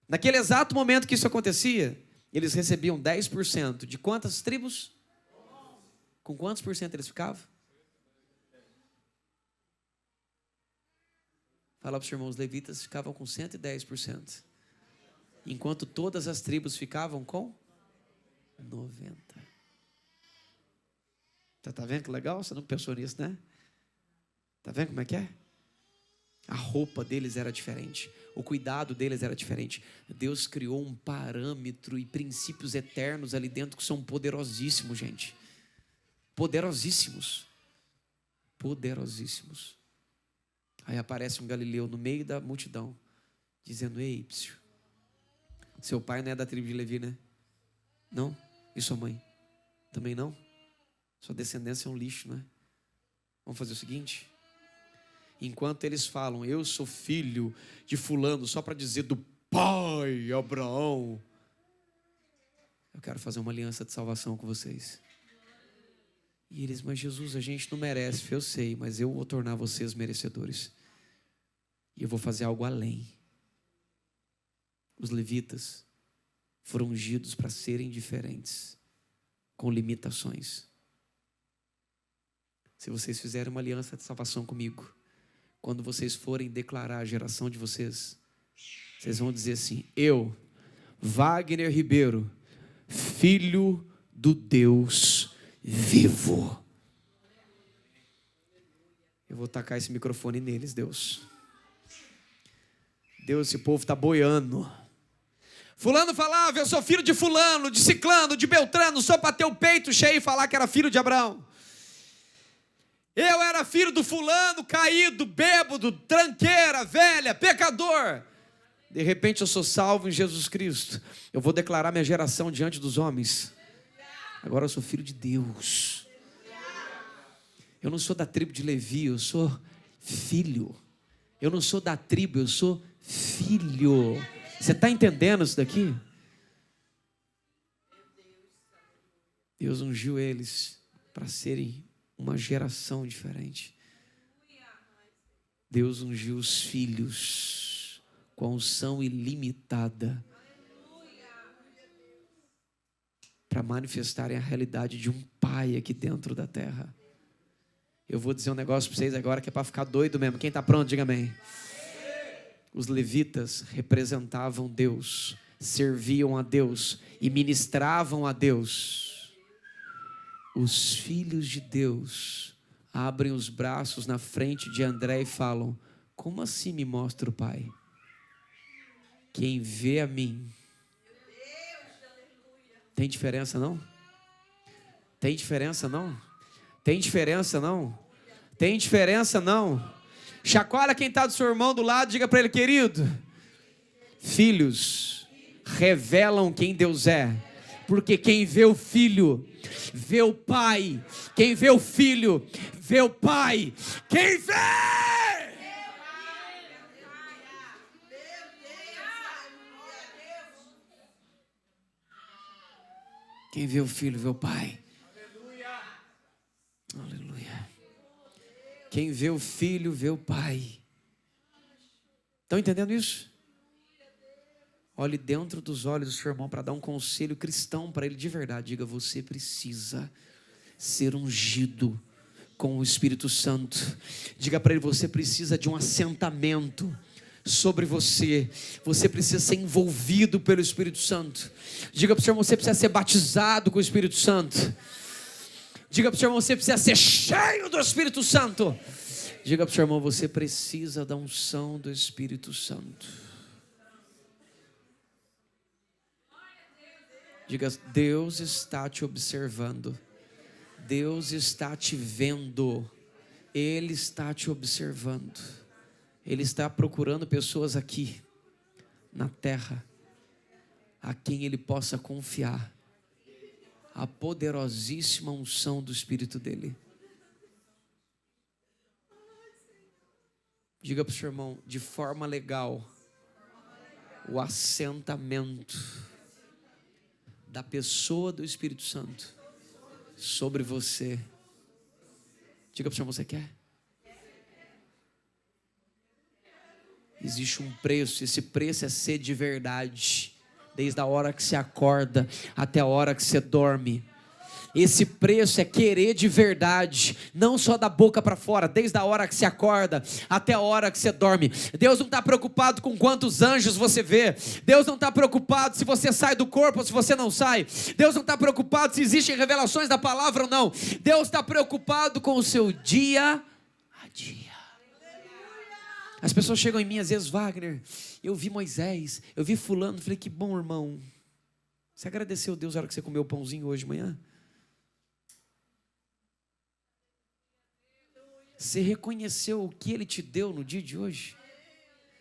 Naquele exato momento que isso acontecia, eles recebiam 10%. De quantas tribos? Com quantos por cento eles ficavam? Fala para os irmãos, os levitas ficavam com 110%. Enquanto todas as tribos ficavam com 90%. Tá vendo que legal? Você não pensou nisso, né? Tá vendo como é que é? A roupa deles era diferente. O cuidado deles era diferente. Deus criou um parâmetro e princípios eternos ali dentro que são poderosíssimos, gente. Poderosíssimos. Poderosíssimos. Aí aparece um galileu no meio da multidão, dizendo: ei, psiu, seu pai não é da tribo de Levi, né? Não? E sua mãe? Também não? Sua descendência é um lixo, não é? Vamos fazer o seguinte: enquanto eles falam, eu sou filho de fulano, só para dizer do pai Abraão, eu quero fazer uma aliança de salvação com vocês. E eles: mas Jesus, a gente não merece. Eu sei, mas eu vou tornar vocês merecedores. E eu vou fazer algo além. Os levitas foram ungidos para serem diferentes, com limitações. Se vocês fizerem uma aliança de salvação comigo, quando vocês forem declarar a geração de vocês, vocês vão dizer assim: eu, Wagner Ribeiro, filho do Deus vivo. Eu vou tacar esse microfone neles, Deus. Deus, esse povo está boiando. Fulano falava: eu sou filho de fulano, de ciclano, de beltrano, só para ter o peito cheio e falar que era filho de Abraão. Eu era filho do fulano, caído, bêbado, tranqueira, velha, pecador. De repente eu sou salvo em Jesus Cristo. Eu vou declarar minha geração diante dos homens. Agora eu sou filho de Deus. Eu não sou da tribo de Levi, eu sou filho. Eu não sou da tribo, eu sou filho. Você está entendendo isso daqui? Deus ungiu eles para serem uma geração diferente. Deus ungiu os filhos com a unção ilimitada para manifestarem a realidade de um pai aqui dentro da terra. Eu vou dizer um negócio para vocês agora que é para ficar doido mesmo. Quem está pronto, diga amém. Os levitas representavam Deus, serviam a Deus e ministravam a Deus. Os filhos de Deus abrem os braços na frente de André e falam: como assim me mostra o Pai? Quem vê a mim. Tem diferença não? Tem diferença não? Tem diferença não? Tem diferença não? Chacoalha quem está do seu irmão do lado, diga para ele: querido, filhos revelam quem Deus é, porque quem vê o filho, vê o pai. Quem vê o filho, vê o pai. Quem vê! Quem vê o filho, vê o pai. Aleluia. Quem vê o filho, vê o pai. Estão entendendo isso? Olhe dentro dos olhos do seu irmão para dar um conselho cristão para ele de verdade. Diga: você precisa ser ungido com o Espírito Santo. Diga para ele: você precisa de um assentamento sobre você. Você precisa ser envolvido pelo Espírito Santo. Diga para o seu irmão: você precisa ser batizado com o Espírito Santo. Diga para o seu irmão: você precisa ser cheio do Espírito Santo. Diga para o seu irmão: você precisa da unção do Espírito Santo. Diga: Deus está te observando. Deus está te vendo. Ele está te observando. Ele está procurando pessoas aqui na terra a quem Ele possa confiar a poderosíssima unção do Espírito dEle. Diga para o seu irmão: de forma legal, o assentamento da pessoa do Espírito Santo sobre você. Diga para o seu irmão: você quer? Existe um preço, esse preço é ser de verdade. Desde a hora que você acorda até a hora que você dorme. Esse preço é querer de verdade, não só da boca para fora, desde a hora que você acorda até a hora que você dorme. Deus não está preocupado com quantos anjos você vê. Deus não está preocupado se você sai do corpo ou se você não sai. Deus não está preocupado se existem revelações da palavra ou não. Deus está preocupado com o seu dia a dia. As pessoas chegam em mim às vezes: Wagner, eu vi Moisés, eu vi fulano. Falei: que bom, irmão. Você agradeceu a Deus na hora que você comeu o pãozinho hoje de manhã? Você reconheceu o que Ele te deu no dia de hoje?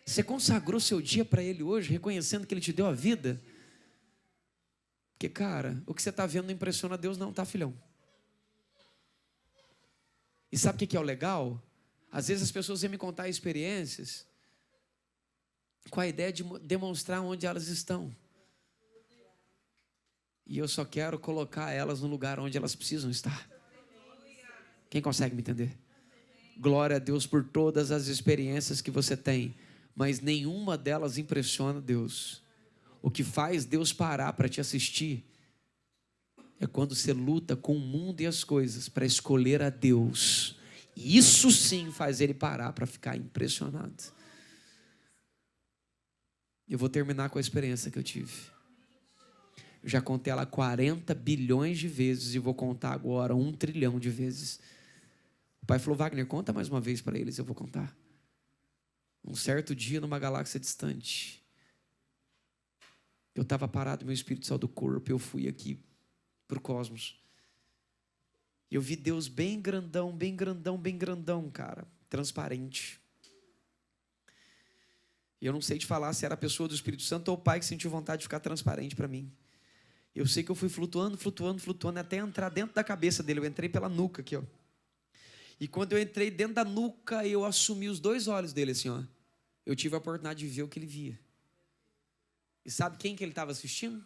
Você consagrou seu dia para Ele hoje, reconhecendo que Ele te deu a vida? Porque, cara, o que você está vendo não impressiona Deus não, tá, filhão? E sabe o que é o legal? Às vezes as pessoas vêm me contar experiências com a ideia de demonstrar onde elas estão. E eu só quero colocar elas no lugar onde elas precisam estar. Quem consegue me entender? Glória a Deus por todas as experiências que você tem, mas nenhuma delas impressiona Deus. O que faz Deus parar para te assistir é quando você luta com o mundo e as coisas para escolher a Deus. E isso sim faz Ele parar para ficar impressionado. Eu vou terminar com a experiência que eu tive. Eu já contei ela 40 bilhões de vezes e vou contar agora 1 trilhão de vezes. O pai falou, Wagner, conta mais uma vez para eles, eu vou contar. Um certo dia, numa galáxia distante, eu estava parado, meu espírito saiu do corpo, eu fui aqui para o cosmos. Eu vi Deus bem grandão, bem grandão, bem grandão, cara, transparente. E eu não sei te falar se era a pessoa do Espírito Santo ou o Pai que sentiu vontade de ficar transparente para mim. Eu sei que eu fui flutuando, flutuando, flutuando, até entrar dentro da cabeça dele. Eu entrei pela nuca aqui, ó. E quando eu entrei dentro da nuca, eu assumi os 2 olhos dele, assim, ó. Eu tive a oportunidade de ver o que ele via. E sabe quem que ele estava assistindo?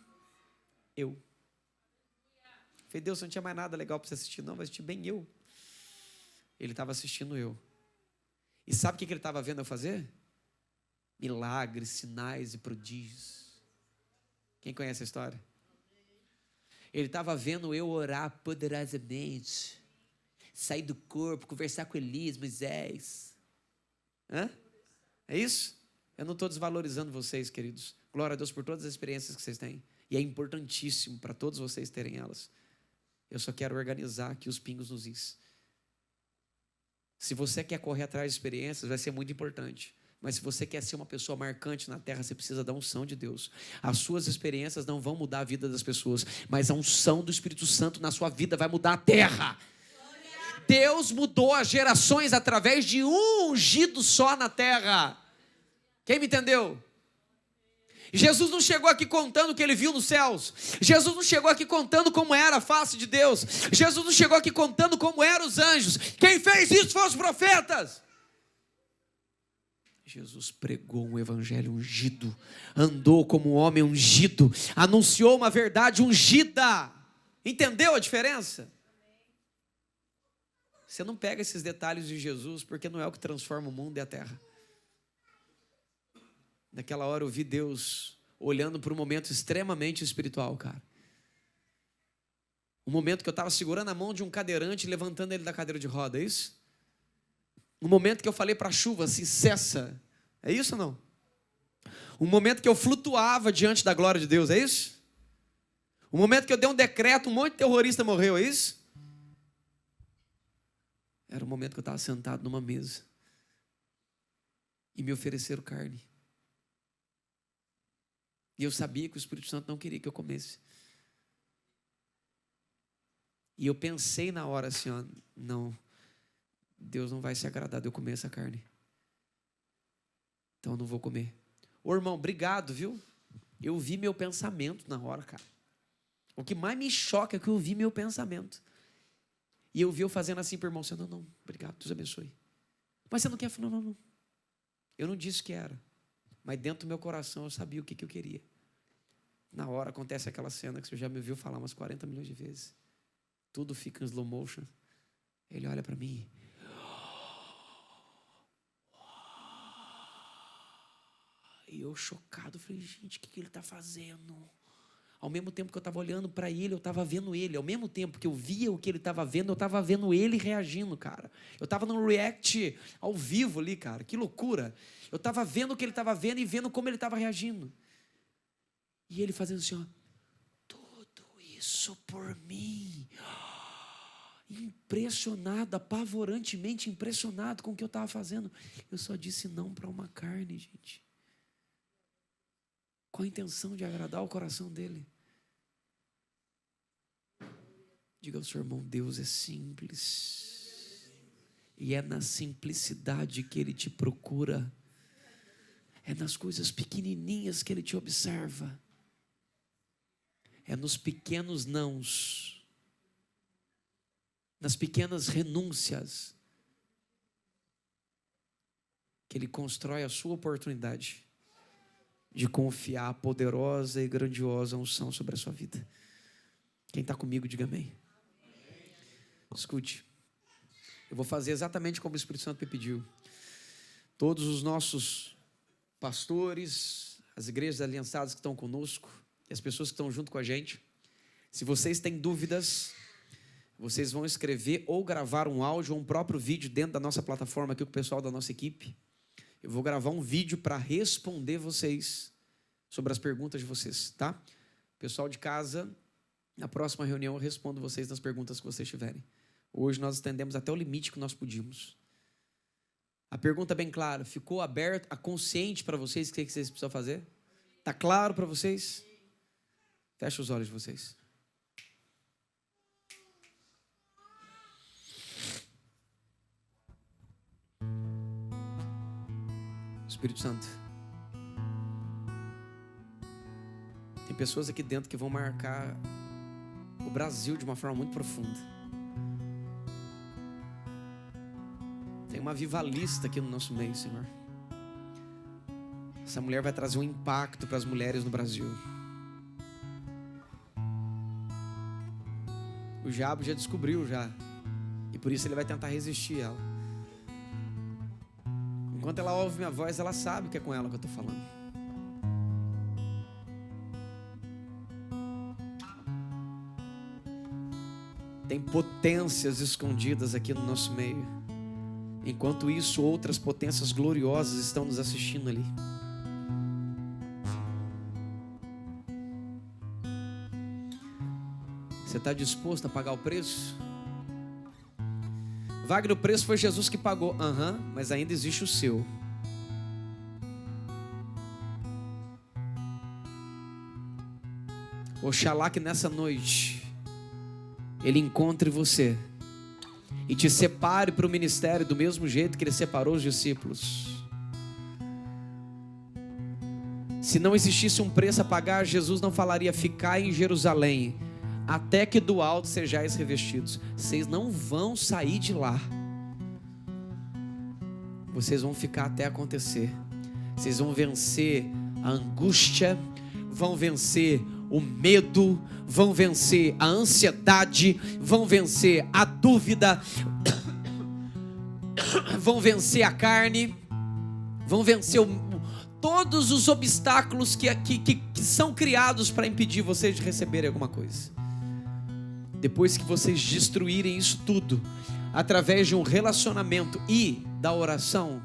Eu. Falei, Deus, não tinha mais nada legal para você assistir, não, vai assistir bem eu. Ele estava assistindo eu. E sabe o que ele estava vendo eu fazer? Milagres, sinais e prodígios. Quem conhece a história? Ele estava vendo eu orar poderosamente, sair do corpo, conversar com Elias, Moisés. Hã? É isso? Eu não estou desvalorizando vocês, queridos. Glória a Deus por todas as experiências que vocês têm. E é importantíssimo para todos vocês terem elas. Eu só quero organizar aqui os pingos nos is. Se você quer correr atrás de experiências, vai ser muito importante. Mas se você quer ser uma pessoa marcante na terra, você precisa da unção de Deus. As suas experiências não vão mudar a vida das pessoas, mas a unção do Espírito Santo na sua vida vai mudar a terra. Deus mudou as gerações através de um ungido só na terra. Quem me entendeu? Jesus não chegou aqui contando o que ele viu nos céus. Jesus não chegou aqui contando como era a face de Deus. Jesus não chegou aqui contando como eram os anjos. Quem fez isso foram os profetas. Jesus pregou um evangelho ungido, andou como um homem ungido, anunciou uma verdade ungida. Entendeu a diferença? Você não pega esses detalhes de Jesus, porque não é o que transforma o mundo e a terra. Naquela hora eu vi Deus olhando para um momento extremamente espiritual, cara. Um momento que eu estava segurando a mão de um cadeirante e levantando ele da cadeira de roda, é isso? Um momento que eu falei para a chuva assim, cessa. É isso ou não? Um momento que eu flutuava diante da glória de Deus, é isso? Um momento que eu dei um decreto, um monte de terrorista morreu, é isso? Era o momento que eu estava sentado numa mesa e me ofereceram carne. E eu sabia que o Espírito Santo não queria que eu comesse. E eu pensei na hora assim, ó, não, Deus não vai se agradar de eu comer essa carne. Então eu não vou comer. Ô irmão, obrigado, viu? Eu vi meu pensamento na hora, cara. O que mais me choca é que eu vi meu pensamento. E eu vi eu fazendo assim para o irmão, assim, não, obrigado, Deus abençoe. Mas você não quer? Eu falei, não. Eu não disse que era. Mas dentro do meu coração eu sabia o que eu queria. Na hora acontece aquela cena que você já me ouviu falar umas 40 milhões de vezes. Tudo fica em slow motion. Ele olha para mim. E eu chocado, falei, gente, o que ele está fazendo? Ao mesmo tempo que eu estava olhando para ele, eu estava vendo ele. Ao mesmo tempo que eu via o que ele estava vendo, eu estava vendo ele reagindo, cara. Eu estava num react ao vivo ali, cara. Que loucura. Eu estava vendo o que ele estava vendo e vendo como ele estava reagindo. E ele fazendo assim, ó. Tudo isso por mim. Impressionado, apavorantemente impressionado com o que eu estava fazendo. Eu só disse não para uma carne, gente. Com a intenção de agradar o coração dele. Diga ao seu irmão, Deus é simples. E é na simplicidade que Ele te procura. É nas coisas pequenininhas que Ele te observa. É nos pequenos nãos, nas pequenas renúncias, que Ele constrói a sua oportunidade de confiar a poderosa e grandiosa unção sobre a sua vida. Quem está comigo, diga amém. Escute, eu vou fazer exatamente como o Espírito Santo me pediu. Todos os nossos pastores, as igrejas aliançadas que estão conosco, e as pessoas que estão junto com a gente, se vocês têm dúvidas, vocês vão escrever ou gravar um áudio ou um próprio vídeo dentro da nossa plataforma aqui com o pessoal da nossa equipe. Eu vou gravar um vídeo para responder vocês sobre as perguntas de vocês, tá? Pessoal de casa, na próxima reunião eu respondo vocês nas perguntas que vocês tiverem. Hoje nós estendemos até o limite que nós podíamos. A pergunta é bem clara, ficou aberta, consciente para vocês o que vocês precisam fazer? Está claro para vocês? Fecha os olhos de vocês. Espírito Santo, tem pessoas aqui dentro que vão marcar o Brasil de uma forma muito profunda. Tem uma avivalista aqui no nosso meio, Senhor. Essa mulher vai trazer um impacto para as mulheres no Brasil. O diabo já descobriu já, e por isso ele vai tentar resistir a ela. Enquanto ela ouve minha voz, ela sabe que é com ela que eu estou falando. Tem potências escondidas aqui no nosso meio. Enquanto isso, outras potências gloriosas estão nos assistindo ali. Você está disposto a pagar o preço? Wagner, o preço foi Jesus que pagou. Mas ainda existe o seu. Oxalá que nessa noite Ele encontre você e te separe para o ministério do mesmo jeito que Ele separou os discípulos. Se não existisse um preço a pagar, Jesus não falaria: ficai em Jerusalém até que do alto sejais revestidos. Vocês não vão sair de lá. Vocês vão ficar até acontecer. Vocês vão vencer a angústia, vão vencer o medo, vão vencer a ansiedade, vão vencer a dúvida, vão vencer a carne, vão vencer todos os obstáculos que são criados para impedir vocês de receberem alguma coisa. Depois que vocês destruírem isso tudo, através de um relacionamento e da oração,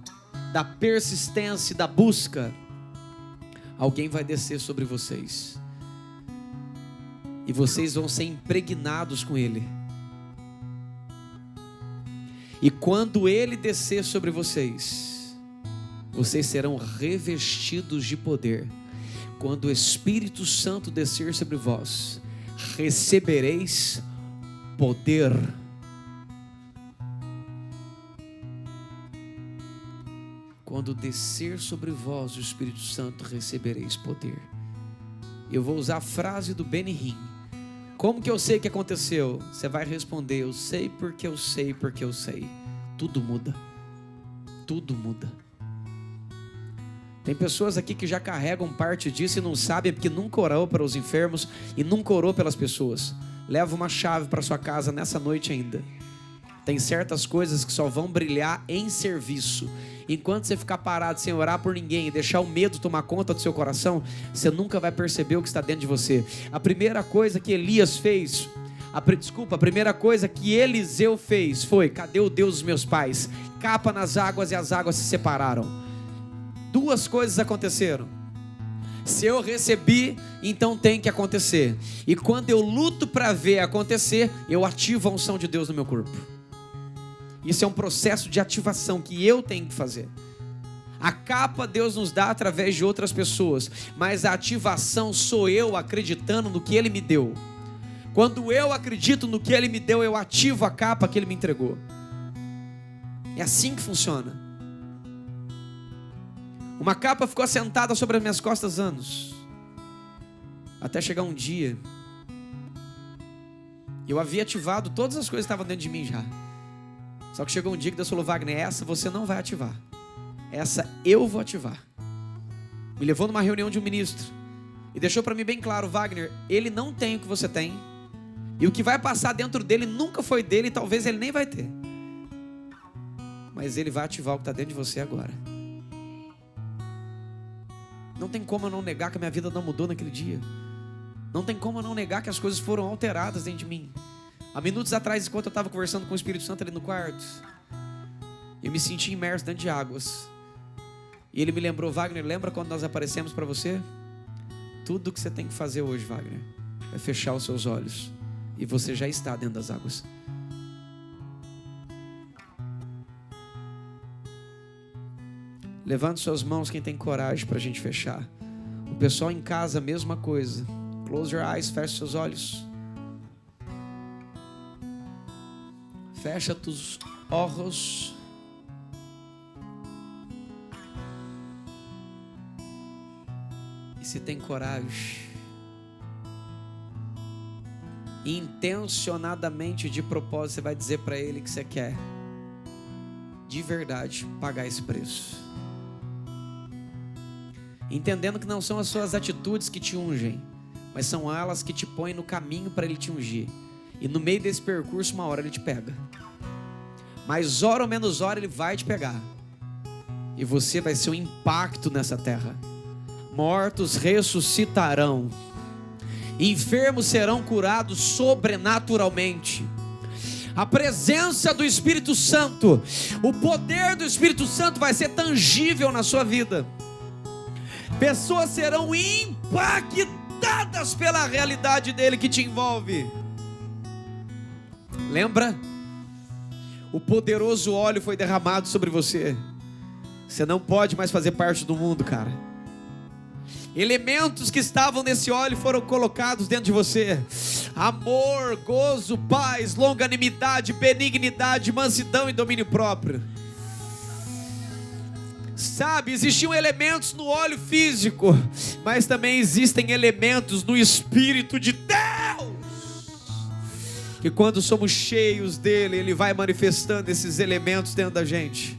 da persistência, da busca, alguém vai descer sobre vocês. E vocês vão ser impregnados com Ele. E quando Ele descer sobre vocês, vocês serão revestidos de poder. Quando o Espírito Santo descer sobre vós, recebereis poder. Quando descer sobre vós o Espírito Santo, recebereis poder. Eu vou usar a frase do Benny Hinn. Como que eu sei que aconteceu? Você vai responder: eu sei porque eu sei porque eu sei. Tudo muda. Tudo muda. Tem pessoas aqui que já carregam parte disso e não sabem, porque nunca orou para os enfermos e nunca orou pelas pessoas. Leva uma chave para sua casa nessa noite ainda. Tem certas coisas que só vão brilhar em serviço. Enquanto você ficar parado sem orar por ninguém e deixar o medo tomar conta do seu coração, você nunca vai perceber o que está dentro de você. A primeira coisa que Elias fez, a primeira coisa que Eliseu fez foi: cadê o Deus dos meus pais? Capa nas águas e as águas se separaram. Duas coisas aconteceram. Se eu recebi, então tem que acontecer. E quando eu luto para ver acontecer, eu ativo a unção de Deus no meu corpo. Isso é um processo de ativação que eu tenho que fazer. A capa Deus nos dá através de outras pessoas, mas a ativação sou eu acreditando no que Ele me deu. Quando eu acredito no que Ele me deu, eu ativo a capa que Ele me entregou. É assim que funciona. Uma capa ficou assentada sobre as minhas costas anos, até chegar um dia, eu havia ativado todas as coisas que estavam dentro de mim já. Só que chegou um dia que Deus falou: Wagner, essa você não vai ativar, essa eu vou ativar. Me levou numa reunião de um ministro e deixou para mim bem claro: Wagner, ele não tem o que você tem, e o que vai passar dentro dele nunca foi dele, e talvez ele nem vai ter, mas ele vai ativar o que está dentro de você agora. Não tem como eu não negar que a minha vida não mudou naquele dia. Não tem como eu não negar que as coisas foram alteradas dentro de mim. Há minutos atrás, enquanto eu estava conversando com o Espírito Santo ali no quarto, eu me senti imerso dentro de águas. E ele me lembrou: Wagner, lembra quando nós aparecemos para você? Tudo o que você tem que fazer hoje, Wagner, é fechar os seus olhos, e você já está dentro das águas. Levante suas mãos quem tem coragem para a gente fechar. O pessoal em casa, a mesma coisa. Close your eyes, feche seus olhos. Fecha tus ojos. E se tem coragem, intencionadamente, de propósito, você vai dizer para ele que você quer, de verdade, pagar esse preço. Entendendo que não são as suas atitudes que te ungem, mas são elas que te põem no caminho para ele te ungir. E no meio desse percurso, uma hora ele te pega. Mas hora ou menos hora ele vai te pegar. E você vai ser um impacto nessa terra. Mortos ressuscitarão. Enfermos serão curados sobrenaturalmente. A presença do Espírito Santo, o poder do Espírito Santo vai ser tangível na sua vida. Pessoas serão impactadas pela realidade dele que te envolve. Lembra? O poderoso óleo foi derramado sobre você. Você não pode mais fazer parte do mundo, cara. Elementos que estavam nesse óleo foram colocados dentro de você: amor, gozo, paz, longanimidade, benignidade, mansidão e domínio próprio. Sabe, existiam elementos no óleo físico, mas também existem elementos no Espírito de Deus, que quando somos cheios dele, ele vai manifestando esses elementos dentro da gente.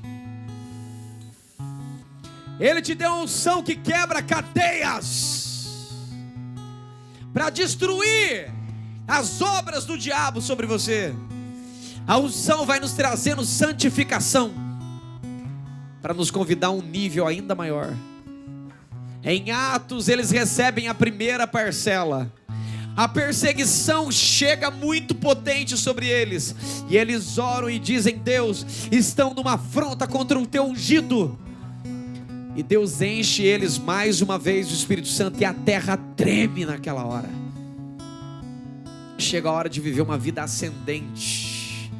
Ele te deu uma unção que quebra cadeias, para destruir as obras do diabo sobre você. A unção vai nos trazendo santificação, para nos convidar a um nível ainda maior. Em Atos eles recebem a primeira parcela. A perseguição chega muito potente sobre eles, e eles oram e dizem: Deus, estão numa afronta contra o teu ungido. E Deus enche eles mais uma vez do Espírito Santo, e a terra treme naquela hora. Chega a hora de viver uma vida ascendente,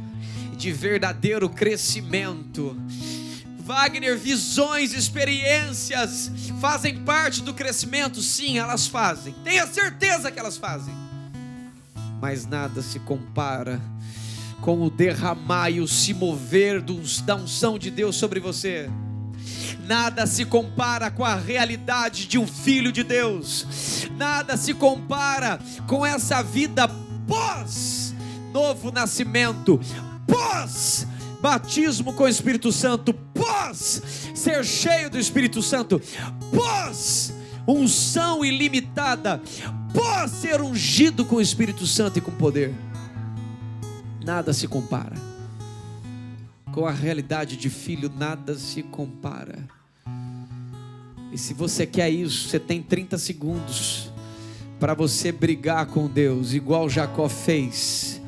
de verdadeiro crescimento. Wagner, visões, experiências fazem parte do crescimento? Sim, elas fazem. Tenha certeza que elas fazem. Mas nada se compara com o derramar e o se mover da unção de Deus sobre você. Nada se compara com a realidade de um filho de Deus. Nada se compara com essa vida pós novo nascimento, pós batismo com o Espírito Santo, pós ser cheio do Espírito Santo, pós unção ilimitada, pós ser ungido com o Espírito Santo e com poder. Nada se compara com a realidade de filho, nada se compara. E se você quer isso, você tem 30 segundos para você brigar com Deus, igual Jacó fez,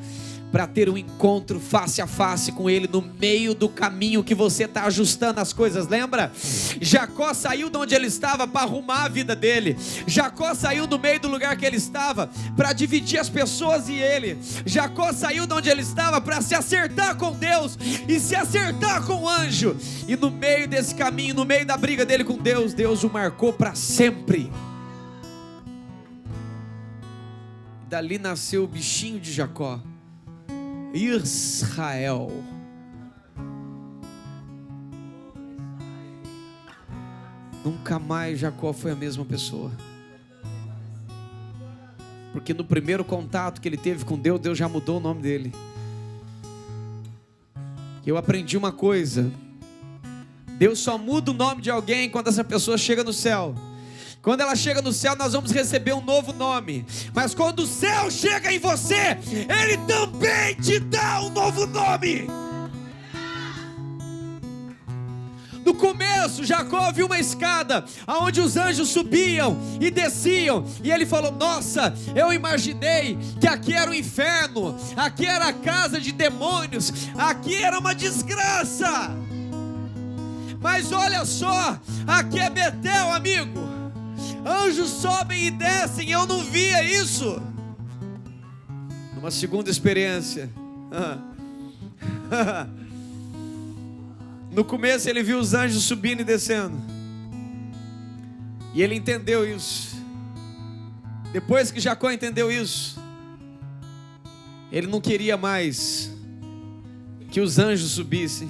para ter um encontro face a face com ele no meio do caminho que você está ajustando as coisas. Lembra? Jacó saiu de onde ele estava para arrumar a vida dele. Jacó saiu do meio do lugar que ele estava para dividir as pessoas e ele. Jacó saiu de onde ele estava para se acertar com Deus e se acertar com o anjo. E no meio desse caminho, no meio da briga dele com Deus, Deus o marcou para sempre. Dali nasceu o bichinho de Jacó, Israel. Nunca mais Jacó foi a mesma pessoa. Porque no primeiro contato que ele teve com Deus, Deus já mudou o nome dele. Eu aprendi uma coisa: Deus só muda o nome de alguém quando essa pessoa chega no céu. Quando ela chega no céu, nós vamos receber um novo nome. Mas quando o céu chega em você, Ele também te dá um novo nome. No começo, Jacó viu uma escada onde os anjos subiam e desciam, e ele falou: nossa, eu imaginei que aqui era o inferno, aqui era a casa de demônios, aqui era uma desgraça. Mas olha só, aqui é Betel, amigo. Anjos sobem e descem, eu não via isso. Numa segunda experiência, no começo ele viu os anjos subindo e descendo, e ele entendeu isso. Depois que Jacó entendeu isso, ele não queria mais que os anjos subissem.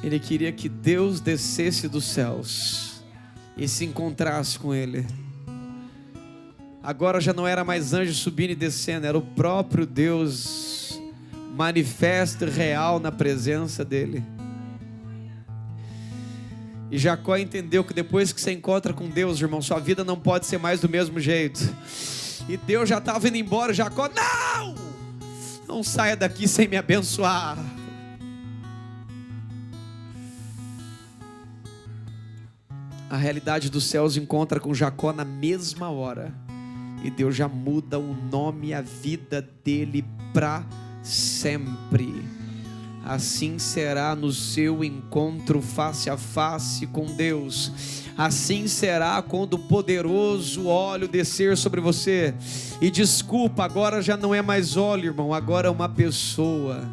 Ele queria que Deus descesse dos céus e se encontrasse com ele. Agora já não era mais anjo subindo e descendo, era o próprio Deus manifesto e real na presença dele. E Jacó entendeu que depois que você encontra com Deus, irmão, sua vida não pode ser mais do mesmo jeito. E Deus já estava indo embora. Jacó: não saia daqui sem me abençoar. A realidade dos céus encontra com Jacó na mesma hora, e Deus já muda o nome e a vida dele para sempre. Assim será no seu encontro face a face com Deus. Assim será quando o poderoso óleo descer sobre você. E desculpa, agora já não é mais óleo, irmão, agora é uma pessoa.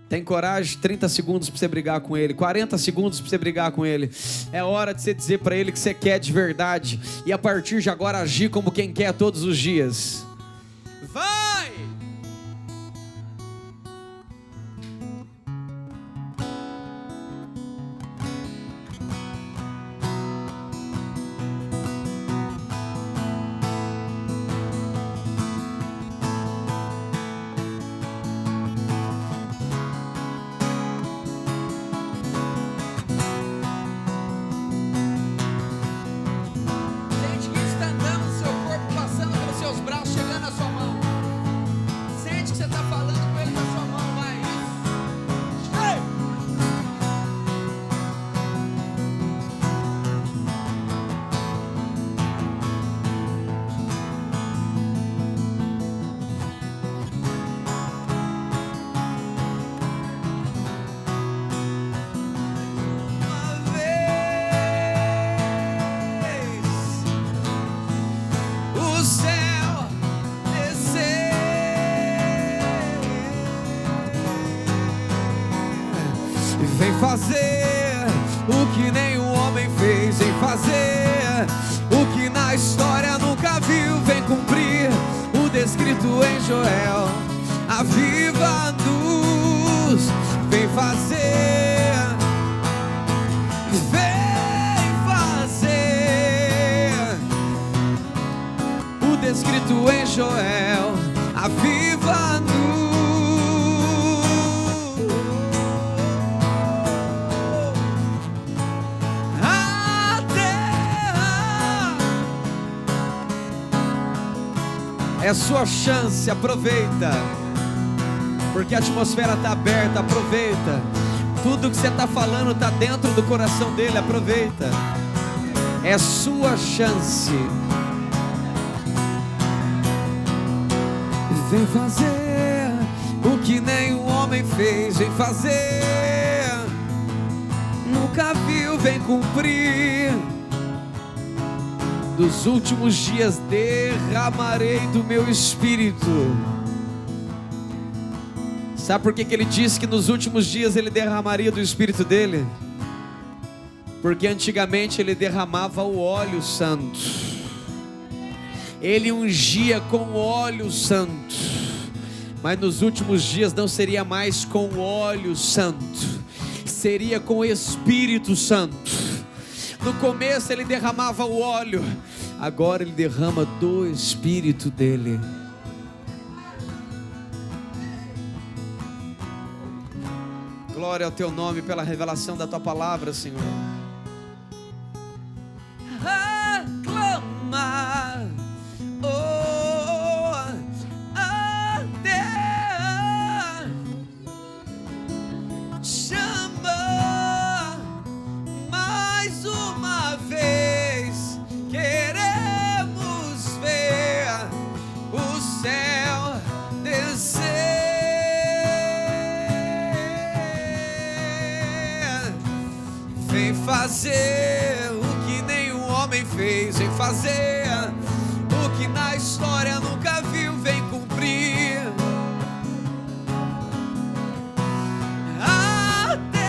Tem coragem? 30 segundos para você brigar com ele, 40 segundos para você brigar com ele. É hora de você dizer para ele que você quer de verdade, e a partir de agora agir como quem quer todos os dias. Vai! Fazer o que nenhum homem fez, em fazer o que na história nunca viu, vem cumprir o descrito em Joel. A viva luz vem fazer, o descrito em Joel. A viva luz. É sua chance, aproveita. Porque a atmosfera está aberta, aproveita. Tudo que você está falando está dentro do coração dele, aproveita. É sua chance. Vem fazer o que nenhum homem fez, vem fazer. Nunca viu, vem cumprir. Dos últimos dias derramarei do meu espírito. Sabe por que ele disse que nos últimos dias ele derramaria do espírito dele? Porque antigamente ele derramava o óleo santo. Ele ungia com óleo santo. Mas nos últimos dias não seria mais com o óleo santo, seria com o Espírito Santo. No começo ele derramava o óleo, agora ele derrama do Espírito dele. Glória ao teu nome pela revelação da tua palavra, Senhor. Aclama, oh, a Deus. Chama mais uma vez. Queremos ver o céu descer. Vem fazer o que nenhum homem fez. Vem fazer o que na história nunca viu. Vem cumprir. Até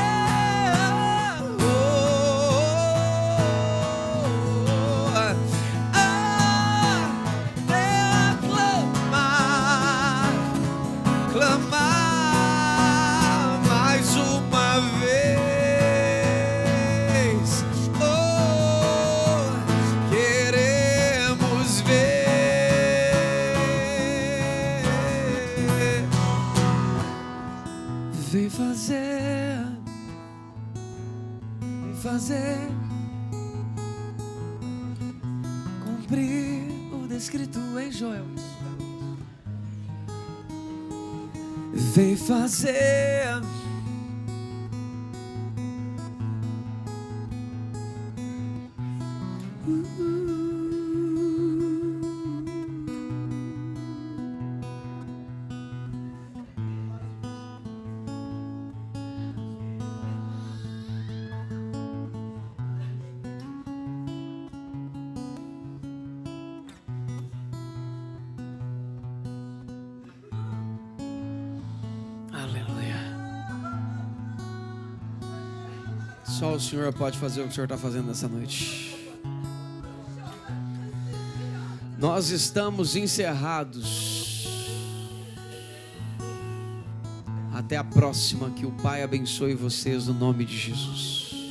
clamar mais uma vez. Vem fazer, cumprir o descrito em Joel. Vem fazer, só o Senhor pode fazer o que o Senhor está fazendo nessa noite. Nós estamos encerrados. Até a próxima. Que o Pai abençoe vocês no nome de Jesus.